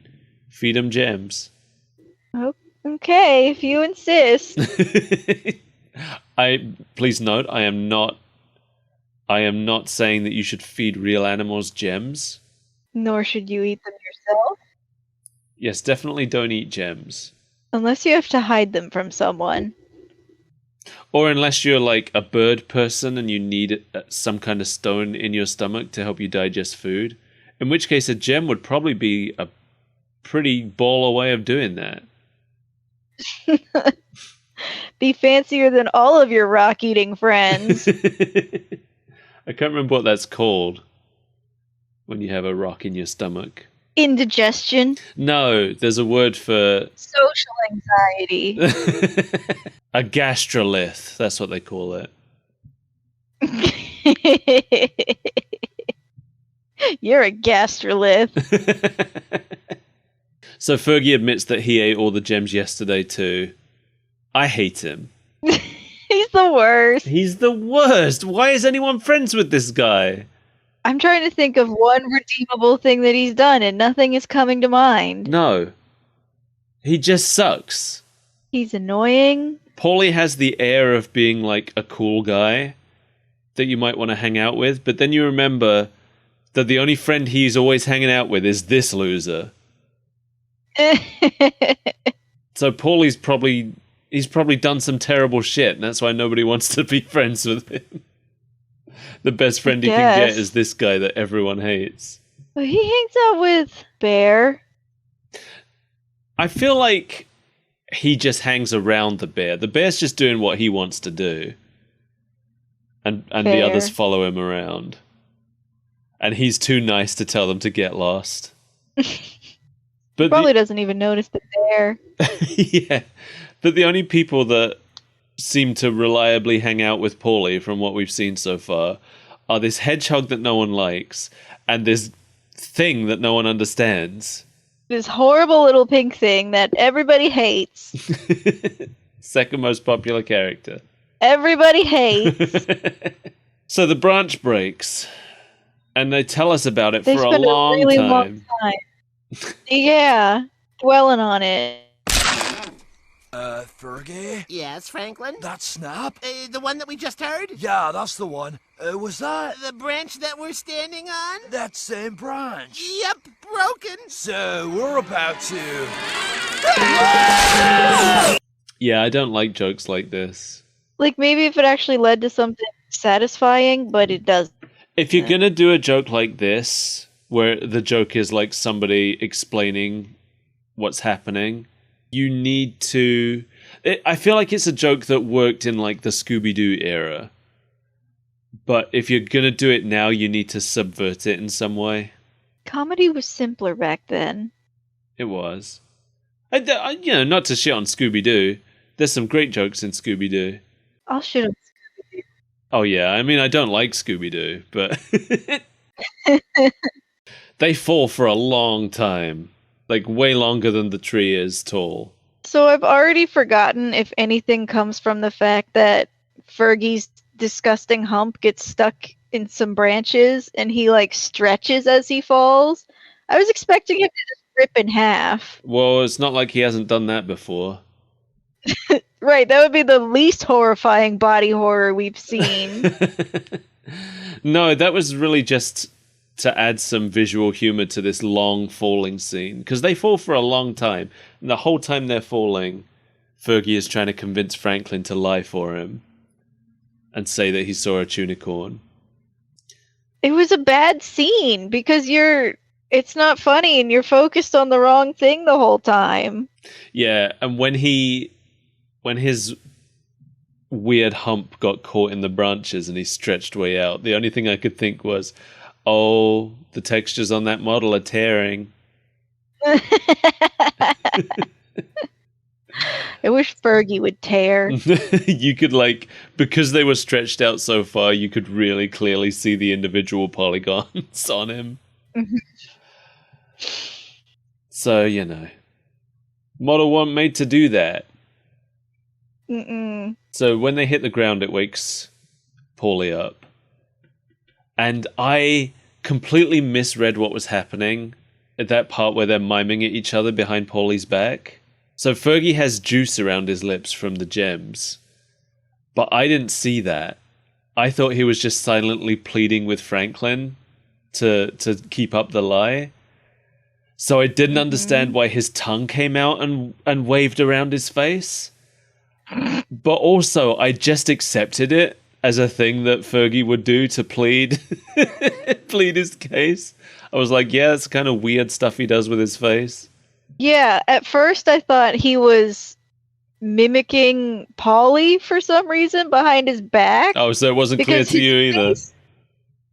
feed them gems. Oh, okay, if you insist. Please note, I am not saying that you should feed real animals gems. Nor should you eat them yourself. Yes, definitely don't eat gems. Unless you have to hide them from someone. Or unless you're like a bird person and you need some kind of stone in your stomach to help you digest food. In which case a gem would probably be a pretty baller way of doing that. Be fancier than all of your rock-eating friends. I can't remember what that's called when you have a rock in your stomach. Indigestion. No, there's a word for... Social anxiety. a gastrolith. That's what they call it. You're a gastrolith. So Fergie admits that he ate all the gems yesterday too. I hate him. He's the worst. He's the worst. Why is anyone friends with this guy? I'm trying to think of one redeemable thing that he's done, and nothing is coming to mind. No. He just sucks. He's annoying. Paulie has the air of being like a cool guy that you might want to hang out with, but then you remember that the only friend he's always hanging out with is this loser. So Paulie's probably done some terrible shit, and that's why nobody wants to be friends with him. The best friend he can get is this guy that everyone hates. Well, he hangs out with Bear. I feel like he just hangs around the bear. The bear's just doing what he wants to do. And the others follow him around. And he's too nice to tell them to get lost. But Probably doesn't even notice the bear. Yeah. But the only people that seem to reliably hang out with Paulie from what we've seen so far are this hedgehog that no one likes and this thing that no one understands. This horrible little pink thing that everybody hates. Second most popular character. Everybody hates. So the branch breaks, and they tell us about it They for a spend long really time. long time. Yeah, dwelling on it. Fergie? Yes, Franklin? That snap? The one that we just heard? Yeah, that's the one. Was that The branch that we're standing on? that same branch? Yep, broken. So we're about to... Yeah, I don't like jokes like this. Like, maybe if it actually led to something satisfying, but it doesn't. If you're gonna do a joke like this, where the joke is like somebody explaining what's happening, you need to... I feel like it's a joke that worked in like the Scooby-Doo era. But if you're gonna do it now, you need to subvert it in some way. Comedy was simpler back then. It was. Not to shit on Scooby-Doo. There's some great jokes in Scooby-Doo. I'll shoot him. Oh yeah, I mean, I don't like Scooby-Doo, but... They fall for a long time. Like, way longer than the tree is tall. So I've already forgotten if anything comes from the fact that Fergie's disgusting hump gets stuck in some branches and he like stretches as he falls. I was expecting him to just rip in half. Well, it's not like he hasn't done that before. Right, that would be the least horrifying body horror we've seen. No, that was really just to add some visual humor to this long falling scene. Because they fall for a long time. And the whole time they're falling, Fergie is trying to convince Franklin to lie for him. And say that he saw a Chewnicorn. It was a bad scene because it's not funny and you're focused on the wrong thing the whole time. Yeah, and when his weird hump got caught in the branches and he stretched way out, the only thing I could think was, oh, the textures on that model are tearing. I wish Fergie would tear. You could because they were stretched out so far, you could really clearly see the individual polygons on him. So, model weren't made to do that. Mm-mm. So when they hit the ground, it wakes Paulie up. And I completely misread what was happening at that part where they're miming at each other behind Paulie's back. So Fergie has juice around his lips from the gems. But I didn't see that. I thought he was just silently pleading with Franklin to keep up the lie. So I didn't understand why his tongue came out and waved around his face. But also, I just accepted it as a thing that Fergie would do to plead plead his case. I was like, yeah, it's kind of weird stuff he does with his face. Yeah, at first I thought he was mimicking Polly for some reason behind his back. Oh, so it wasn't clear because to you his either.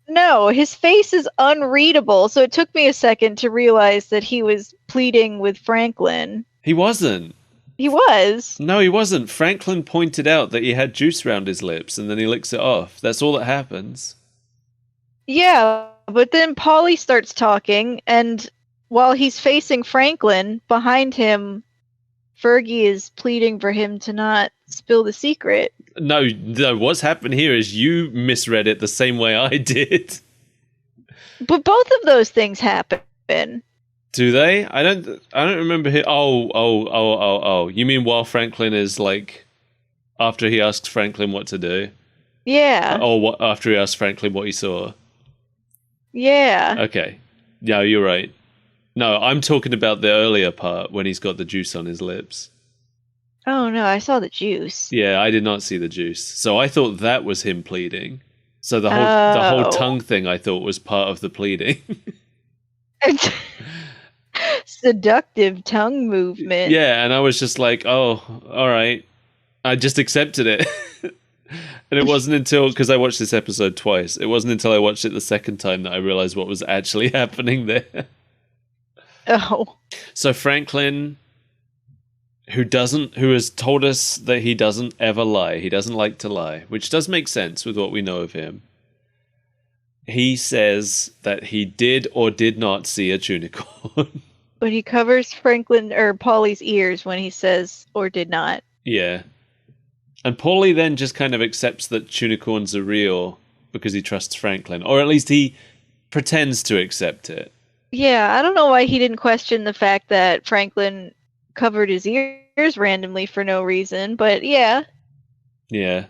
No, his face is unreadable, so it took me a second to realize that he was pleading with Franklin. He wasn't. He was. No, he wasn't. Franklin pointed out that he had juice around his lips and then he licks it off. That's all that happens. Yeah, but then Polly starts talking, and while he's facing Franklin, behind him, Fergie is pleading for him to not spill the secret. No, what's happened here is you misread it the same way I did. But both of those things happen. Do they? I don't remember here. Oh. You mean while Franklin is like, after he asks Franklin what to do? Yeah. After he asks Franklin what he saw? Yeah. Okay. Yeah, you're right. No, I'm talking about the earlier part when he's got the juice on his lips. Oh no, I saw the juice. Yeah, I did not see the juice. So I thought that was him pleading. So the whole tongue thing I thought was part of the pleading. Seductive tongue movement. Yeah, and I was just like, oh, all right. I just accepted it. And it wasn't until, because I watched this episode twice, it wasn't until I watched it the second time that I realized what was actually happening there. Oh. So Franklin, who has told us that he doesn't ever lie, he doesn't like to lie, which does make sense with what we know of him. He says that he did or did not see a Chewnicorn. But he covers Franklin or Polly's ears when he says or did not. Yeah. And Paulie then just kind of accepts that Chewnicorns are real because he trusts Franklin, or at least he pretends to accept it. Yeah, I don't know why he didn't question the fact that Franklin covered his ears randomly for no reason, but yeah. Yeah.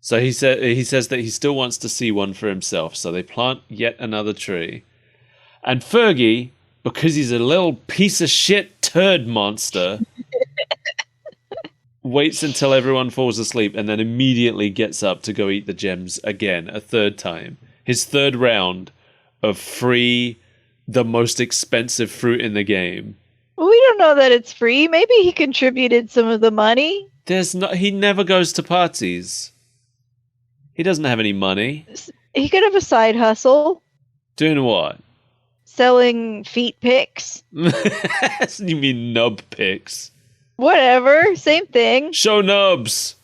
So he says that he still wants to see one for himself, so they plant yet another tree. And Fergie, because he's a little piece of shit turd monster, waits until everyone falls asleep and then immediately gets up to go eat the gems again, a third time. His third round of free, the most expensive fruit in the game. Well, we don't know that it's free. Maybe he contributed some of the money. He never goes to parties. He doesn't have any money. He could have a side hustle. Doing what? Selling feet pics. You mean nub pics? Whatever, same thing. Show nubs.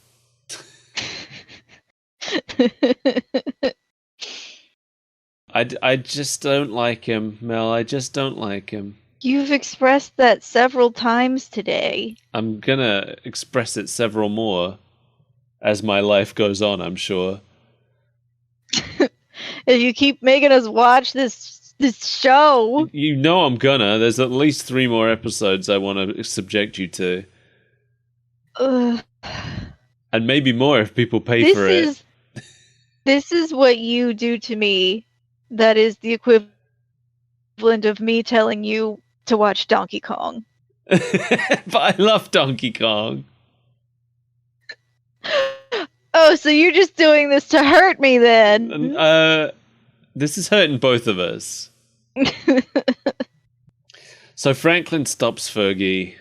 I just don't like him, Mel. I just don't like him. You've expressed that several times today. I'm gonna express it several more as my life goes on, I'm sure. If you keep making us watch this show. You know I'm gonna. There's at least 3 more episodes I want to subject you to. And maybe more if people pay for it. This is what you do to me. That is the equivalent of me telling you to watch Donkey Kong. But I love Donkey Kong. Oh, so you're just doing this to hurt me then? This is hurting both of us. So Franklin stops Fergie,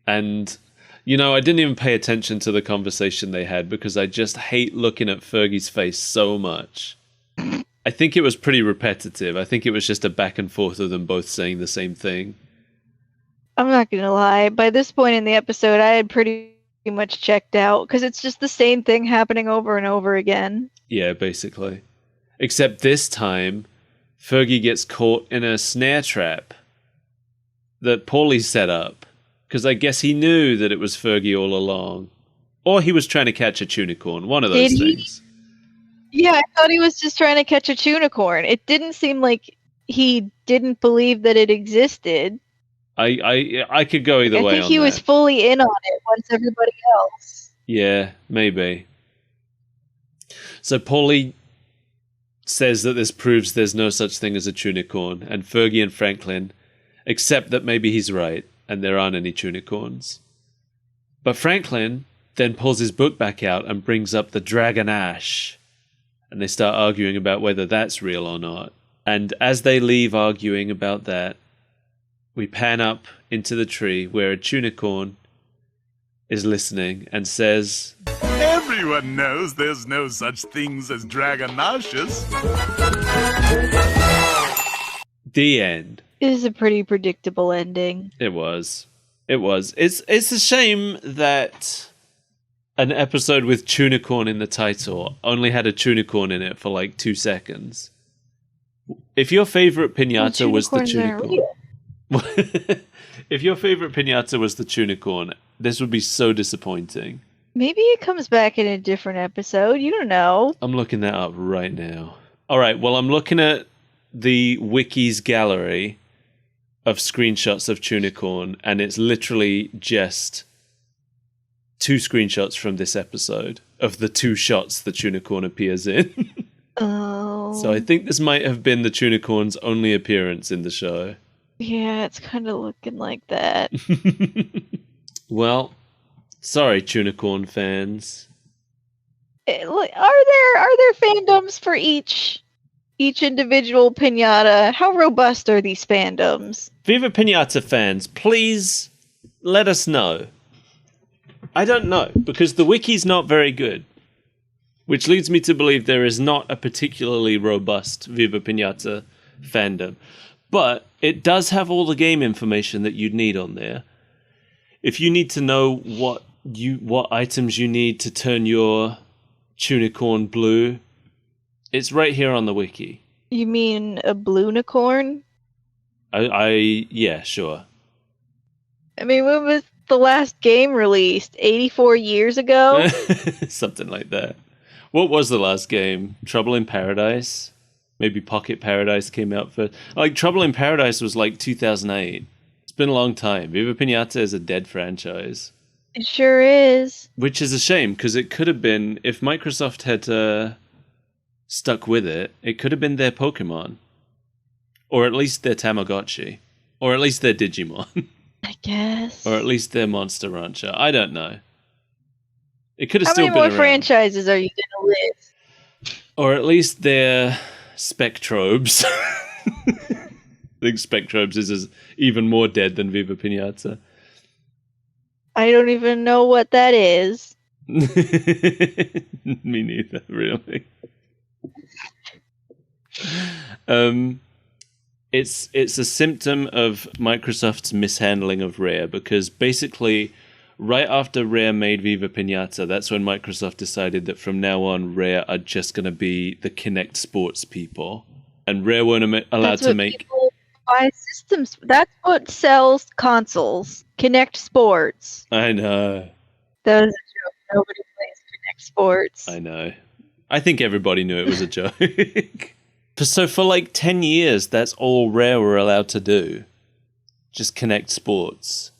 and, I didn't even pay attention to the conversation they had because I just hate looking at Fergie's face so much. I think it was pretty repetitive. I think it was just a back and forth of them both saying the same thing. I'm not gonna lie. By this point in the episode, I had pretty much checked out because it's just the same thing happening over and over again. Yeah, basically. Except this time, Fergie gets caught in a snare trap that Paulie set up. Because I guess he knew that it was Fergie all along. Or he was trying to catch a Chewnicorn. One of those things. Yeah, I thought he was just trying to catch a Chewnicorn. It didn't seem like he didn't believe that it existed. I could go either way on that. I think he was fully in on it once everybody else. Yeah, maybe. So Paulie says that this proves there's no such thing as a Chewnicorn, and Fergie and Franklin Except that maybe he's right, and there aren't any Chewnicorns. But Franklin then pulls his book back out and brings up the Dragon Ash. And they start arguing about whether that's real or not. And as they leave arguing about that, we pan up into the tree where a Chewnicorn is listening and says, Everyone knows there's no such things as dragon ashes. the end. It is a pretty predictable ending. It was. It's a shame that an episode with Chewnicorn in the title only had a Chewnicorn in it for like 2 seconds. If your favorite pinata was the Chewnicorn, if your favorite pinata was the Chewnicorn, this would be so disappointing. Maybe it comes back in a different episode. You don't know. I'm looking that up right now. All right, well, I'm looking at the Wiki's gallery of screenshots of Chewnicorn, and it's literally just 2 screenshots from this episode of the 2 shots the Chewnicorn appears in. Oh. So I think this might have been the Chewnicorn's only appearance in the show. Yeah, it's kind of looking like that. Well, sorry, Chewnicorn fans. Are there fandoms for each individual pinata? How robust are these fandoms? Viva Piñata fans, please let us know. I don't know, because the wiki's not very good. Which leads me to believe there is not a particularly robust Viva Piñata fandom. But it does have all the game information that you'd need on there. If you need to know what items you need to turn your Chewnicorn blue, it's right here on the wiki. You mean a Bluenicorn? Yeah, sure. I mean, when was the last game released? 84 years ago? Something like that. What was the last game? Trouble in Paradise? Maybe Pocket Paradise came out first. Like, Trouble in Paradise was like 2008. It's been a long time. Viva Piñata is a dead franchise. It sure is. Which is a shame, because it could have been, if Microsoft had stuck with it, it could have been their Pokemon. Or at least their Tamagotchi. Or at least their Digimon. I guess. Or at least their Monster Rancher. I don't know. It could have How still many been more around. franchises are you going to list? Or at least their Spectrobes. I think Spectrobes is even more dead than Viva Piñata. I don't even know what that is. Me neither, really. It's a symptom of Microsoft's mishandling of Rare, because basically right after Rare made Viva Piñata, that's when Microsoft decided that from now on Rare are just going to be the Kinect Sports people, and Rare weren't allowed to make. People buy systems. That's what sells consoles. Kinect Sports. I know. That was a joke. Nobody plays Kinect Sports. I know. I think everybody knew it was a joke. So for like 10 years, that's all Rare were allowed to do. Just Kinect Sports.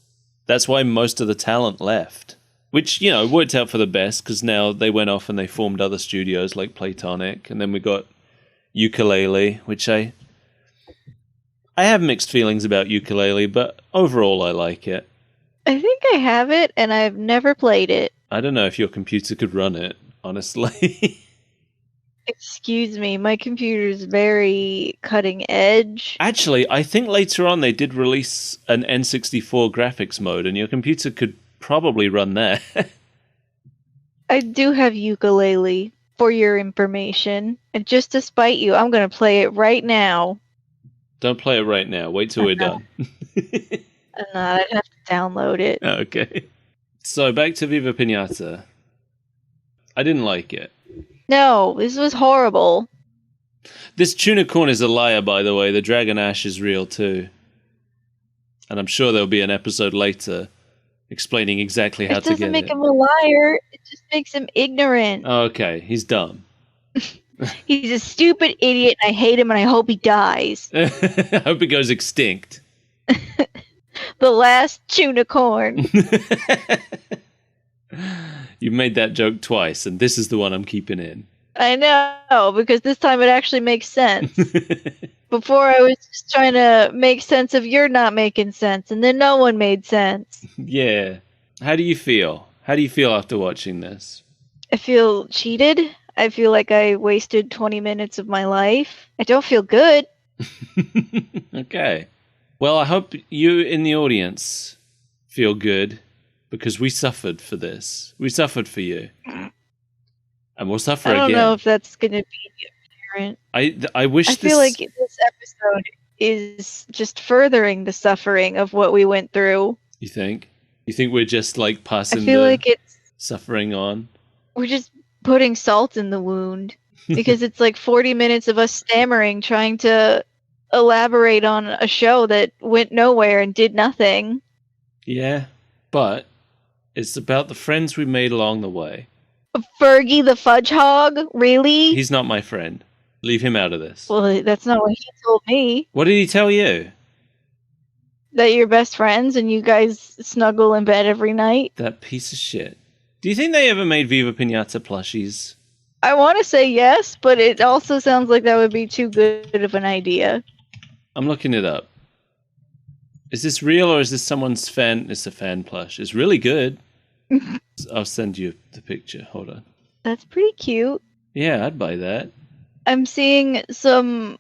That's why most of the talent left. Which, you know, worked out for the best, because now they went off and they formed other studios like Playtonic. And then we got Yooka-Laylee, which I have mixed feelings about Yooka-Laylee, but overall I like it. I think I have it, and I've never played it. I don't know if your computer could run it, honestly. Excuse me, my computer's very cutting edge. Actually, I think later on they did release an N64 graphics mode, and your computer could probably run that. I do have Yooka-Laylee, for your information. And just to spite you, I'm going to play it right now. Don't play it right now. Wait till we're done. I'm not. I'd have to download it. Okay. So, back to Viva Piñata. I didn't like it. No, this was horrible. This Chewnicorn is a liar, by the way. The Dragon Ash is real, too. And I'm sure there'll be an episode later explaining exactly how It to doesn't get make it. him a liar. It just makes him ignorant. Okay, he's dumb. He's a stupid idiot, and I hate him, and I hope he dies. I hope he goes extinct. The last Chewnicorn. You made that joke twice, and this is the one I'm keeping in. I know, because this time it actually makes sense. Before I was just trying to make sense of your not making sense, and then no one made sense. Yeah. How do you feel? How do you feel after watching this? I feel cheated. I feel like I wasted 20 minutes of my life. I don't feel good. Okay. Well, I hope you in the audience feel good because we suffered for this. We suffered for you. And we'll suffer I don't again. know if that's going to be apparent. I wish I this... feel like this episode is just furthering the suffering of what we went through. You think? You think we're just like I passing feel the like suffering on? we're just putting salt in the wound because it's like 40 minutes of us stammering trying to elaborate on a show that went nowhere and did nothing. Yeah, but it's about the friends we made along the way. Fergy the Fudgehog? Really? He's not my friend. Leave him out of this. Well, that's not what he told me. What did he tell you? That you're best friends and you guys snuggle in bed every night. That piece of shit. Do you think they ever made Viva Piñata plushies? I want to say yes, but it also sounds like that would be too good of an idea. I'm looking it up. Is this real or is this someone's fan? It's a fan plush. It's really good. I'll send you the picture. Hold on. That's pretty cute. Yeah, I'd buy that. I'm seeing some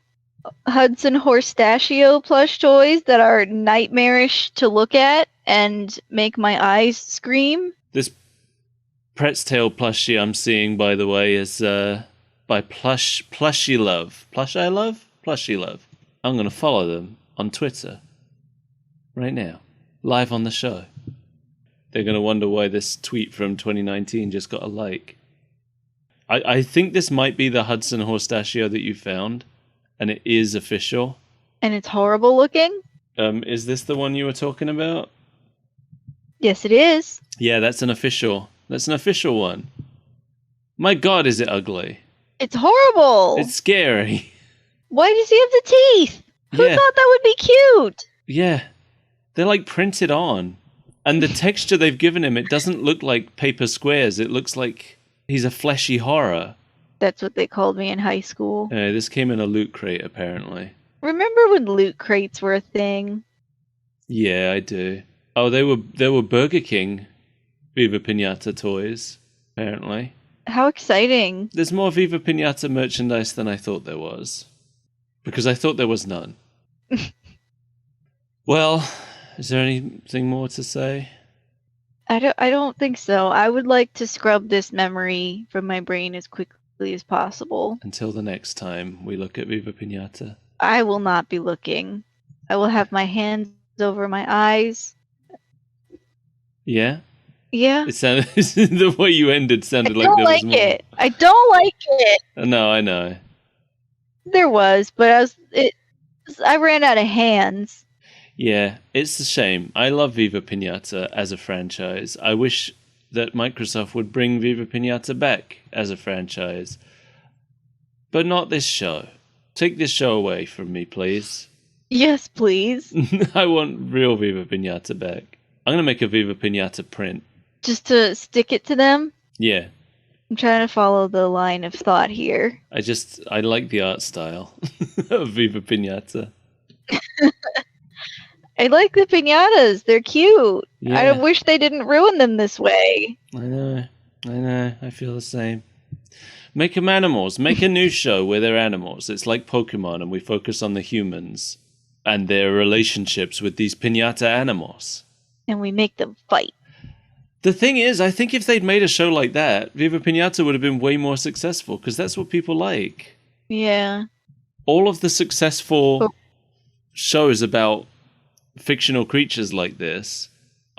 Hudson Horstachio plush toys that are nightmarish to look at and make my eyes scream. This Pret's Tail plushie I'm seeing, by the way, is by Plushy Love. Plushie Love? Plushy Love. I'm going to follow them on Twitter right now, live on the show. They're going to wonder why this tweet from 2019 just got a like. I think this might be the Hudson Horstachio that you found, and it is official. And it's horrible looking? Is this the one you were talking about? Yes, it is. Yeah, that's an official one. My God, is it ugly? It's horrible. It's scary. Why does he have the teeth? Who Yeah. thought that would be cute? Yeah, they're like printed on. And the texture they've given him, it doesn't look like paper squares. It looks like he's a fleshy horror. That's what they called me in high school. This came in a loot crate, apparently. Remember when loot crates were a thing? Yeah, I do. Oh, they were Burger King Viva Piñata toys, apparently. How exciting. There's more Viva Piñata merchandise than I thought there was. Because I thought there was none. Well, is there anything more to say? I don't think so. I would like to scrub this memory from my brain as quickly as possible. Until the next time we look at Viva Piñata. I will not be looking. I will have my hands over my eyes. Yeah? Yeah. It sounded the way you ended sounded I like don't there like was more. it. I don't like it. No, I know. There was, but I ran out of hands. Yeah, it's a shame. I love Viva Piñata as a franchise. I wish that Microsoft would bring Viva Piñata back as a franchise. But not this show. Take this show away from me, please. Yes, please. I want real Viva Piñata back. I'm going to make a Viva Piñata print. Just to stick it to them. Yeah. I'm trying to follow the line of thought here. I like the art style of Viva Piñata. I like the piñatas. They're cute. Yeah. I wish they didn't ruin them this way. I know. I feel the same. Make them animals. Make a new show where they're animals. It's like Pokemon, and we focus on the humans and their relationships with these piñata animals. And we make them fight. The thing is, I think if they'd made a show like that, Viva Piñata would have been way more successful, because that's what people like. Yeah. All of the successful shows about fictional creatures like this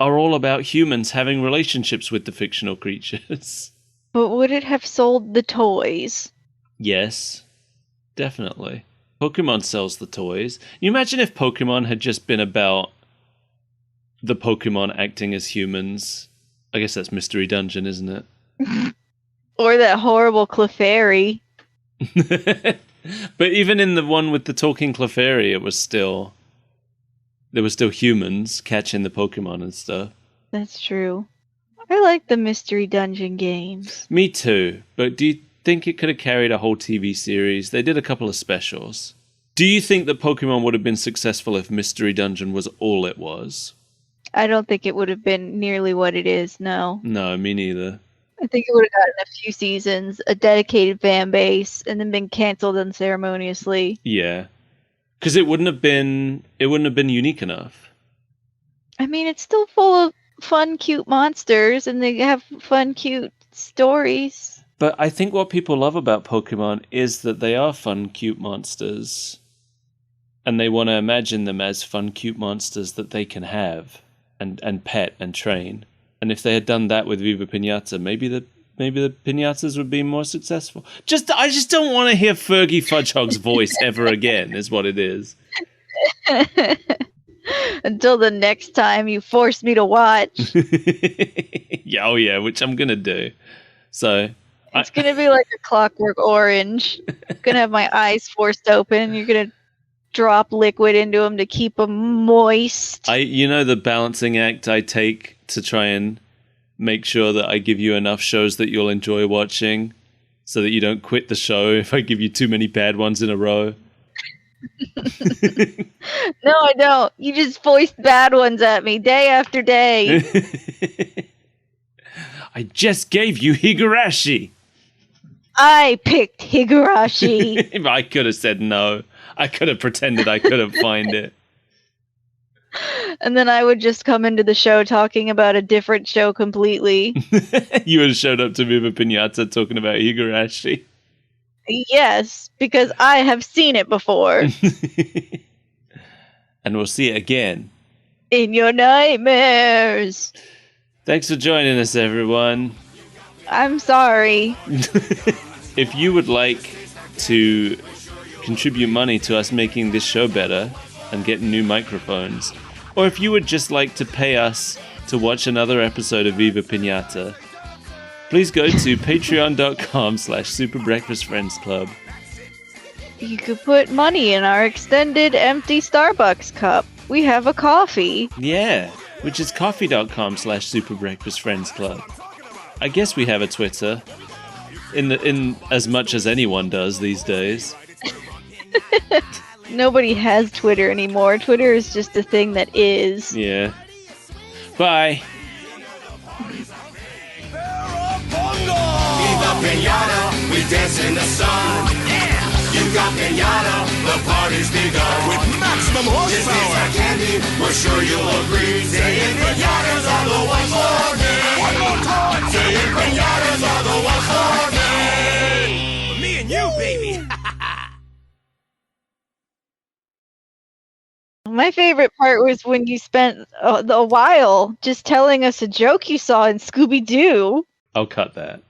are all about humans having relationships with the fictional creatures. But would it have sold the toys? Yes, definitely. Pokemon sells the toys. You imagine if Pokemon had just been about the Pokemon acting as humans. I guess that's Mystery Dungeon, isn't it? Or that horrible Clefairy. But even in the one with the talking Clefairy, there were still humans catching the Pokemon and stuff. That's true. I like the Mystery Dungeon games. Me too, but do you think it could have carried a whole TV series? They did a couple of specials. Do you think that Pokemon would have been successful if Mystery Dungeon was all it was? I don't think it would have been nearly what it is, no. No, me neither. I think it would have gotten a few seasons, a dedicated fan base, and then been canceled unceremoniously. Yeah. Because it wouldn't have been unique enough. I mean, it's still full of fun, cute monsters, and they have fun, cute stories. But I think what people love about Pokemon is that they are fun, cute monsters. And they want to imagine them as fun, cute monsters that they can have and pet and train. And if they had done that with Viva Piñata, maybe the Piñatas would be more successful. I just don't want to hear Fergy Fudgehog's voice ever again, is what it is. Until the next time you force me to watch. Yeah, oh yeah, which I'm gonna do. So It's gonna be like a Clockwork Orange. I'm gonna have my eyes forced open. You're gonna drop liquid into them to keep them moist. The balancing act I take to try and make sure that I give you enough shows that you'll enjoy watching, so that you don't quit the show if I give you too many bad ones in a row. No, I don't. You just voiced bad ones at me day after day. I just gave you Higurashi. I picked Higurashi. I could have said no. I could have pretended I couldn't find it. And then I would just come into the show talking about a different show completely. You would have showed up to Viva Piñata talking about Higurashi. Yes, because I have seen it before. And we'll see it again. In your nightmares. Thanks for joining us, everyone. I'm sorry. If you would like to contribute money to us making this show better and getting new microphones, or if you would just like to pay us to watch another episode of Viva Piñata, please go to patreon.com/Super Breakfast Friends Club. You could put money in our extended empty Starbucks cup. We have a coffee. Yeah, which is coffee.com/Super Breakfast Friends Club. I guess we have a Twitter. In as much as anyone does these days. Nobody has Twitter anymore. Twitter is just a thing that is. Yeah. Bye. Viva Piñata, we dance in the sun. Yeah! You got Piñata, the party's begun. With maximum horsepower. This is our candy, we're sure you'll agree. Saying Piñatas are the ones for me. One more time. Saying Piñatas are the ones for me. For me and you, baby. My favorite part was when you spent a while just telling us a joke you saw in Scooby-Doo. I'll cut that.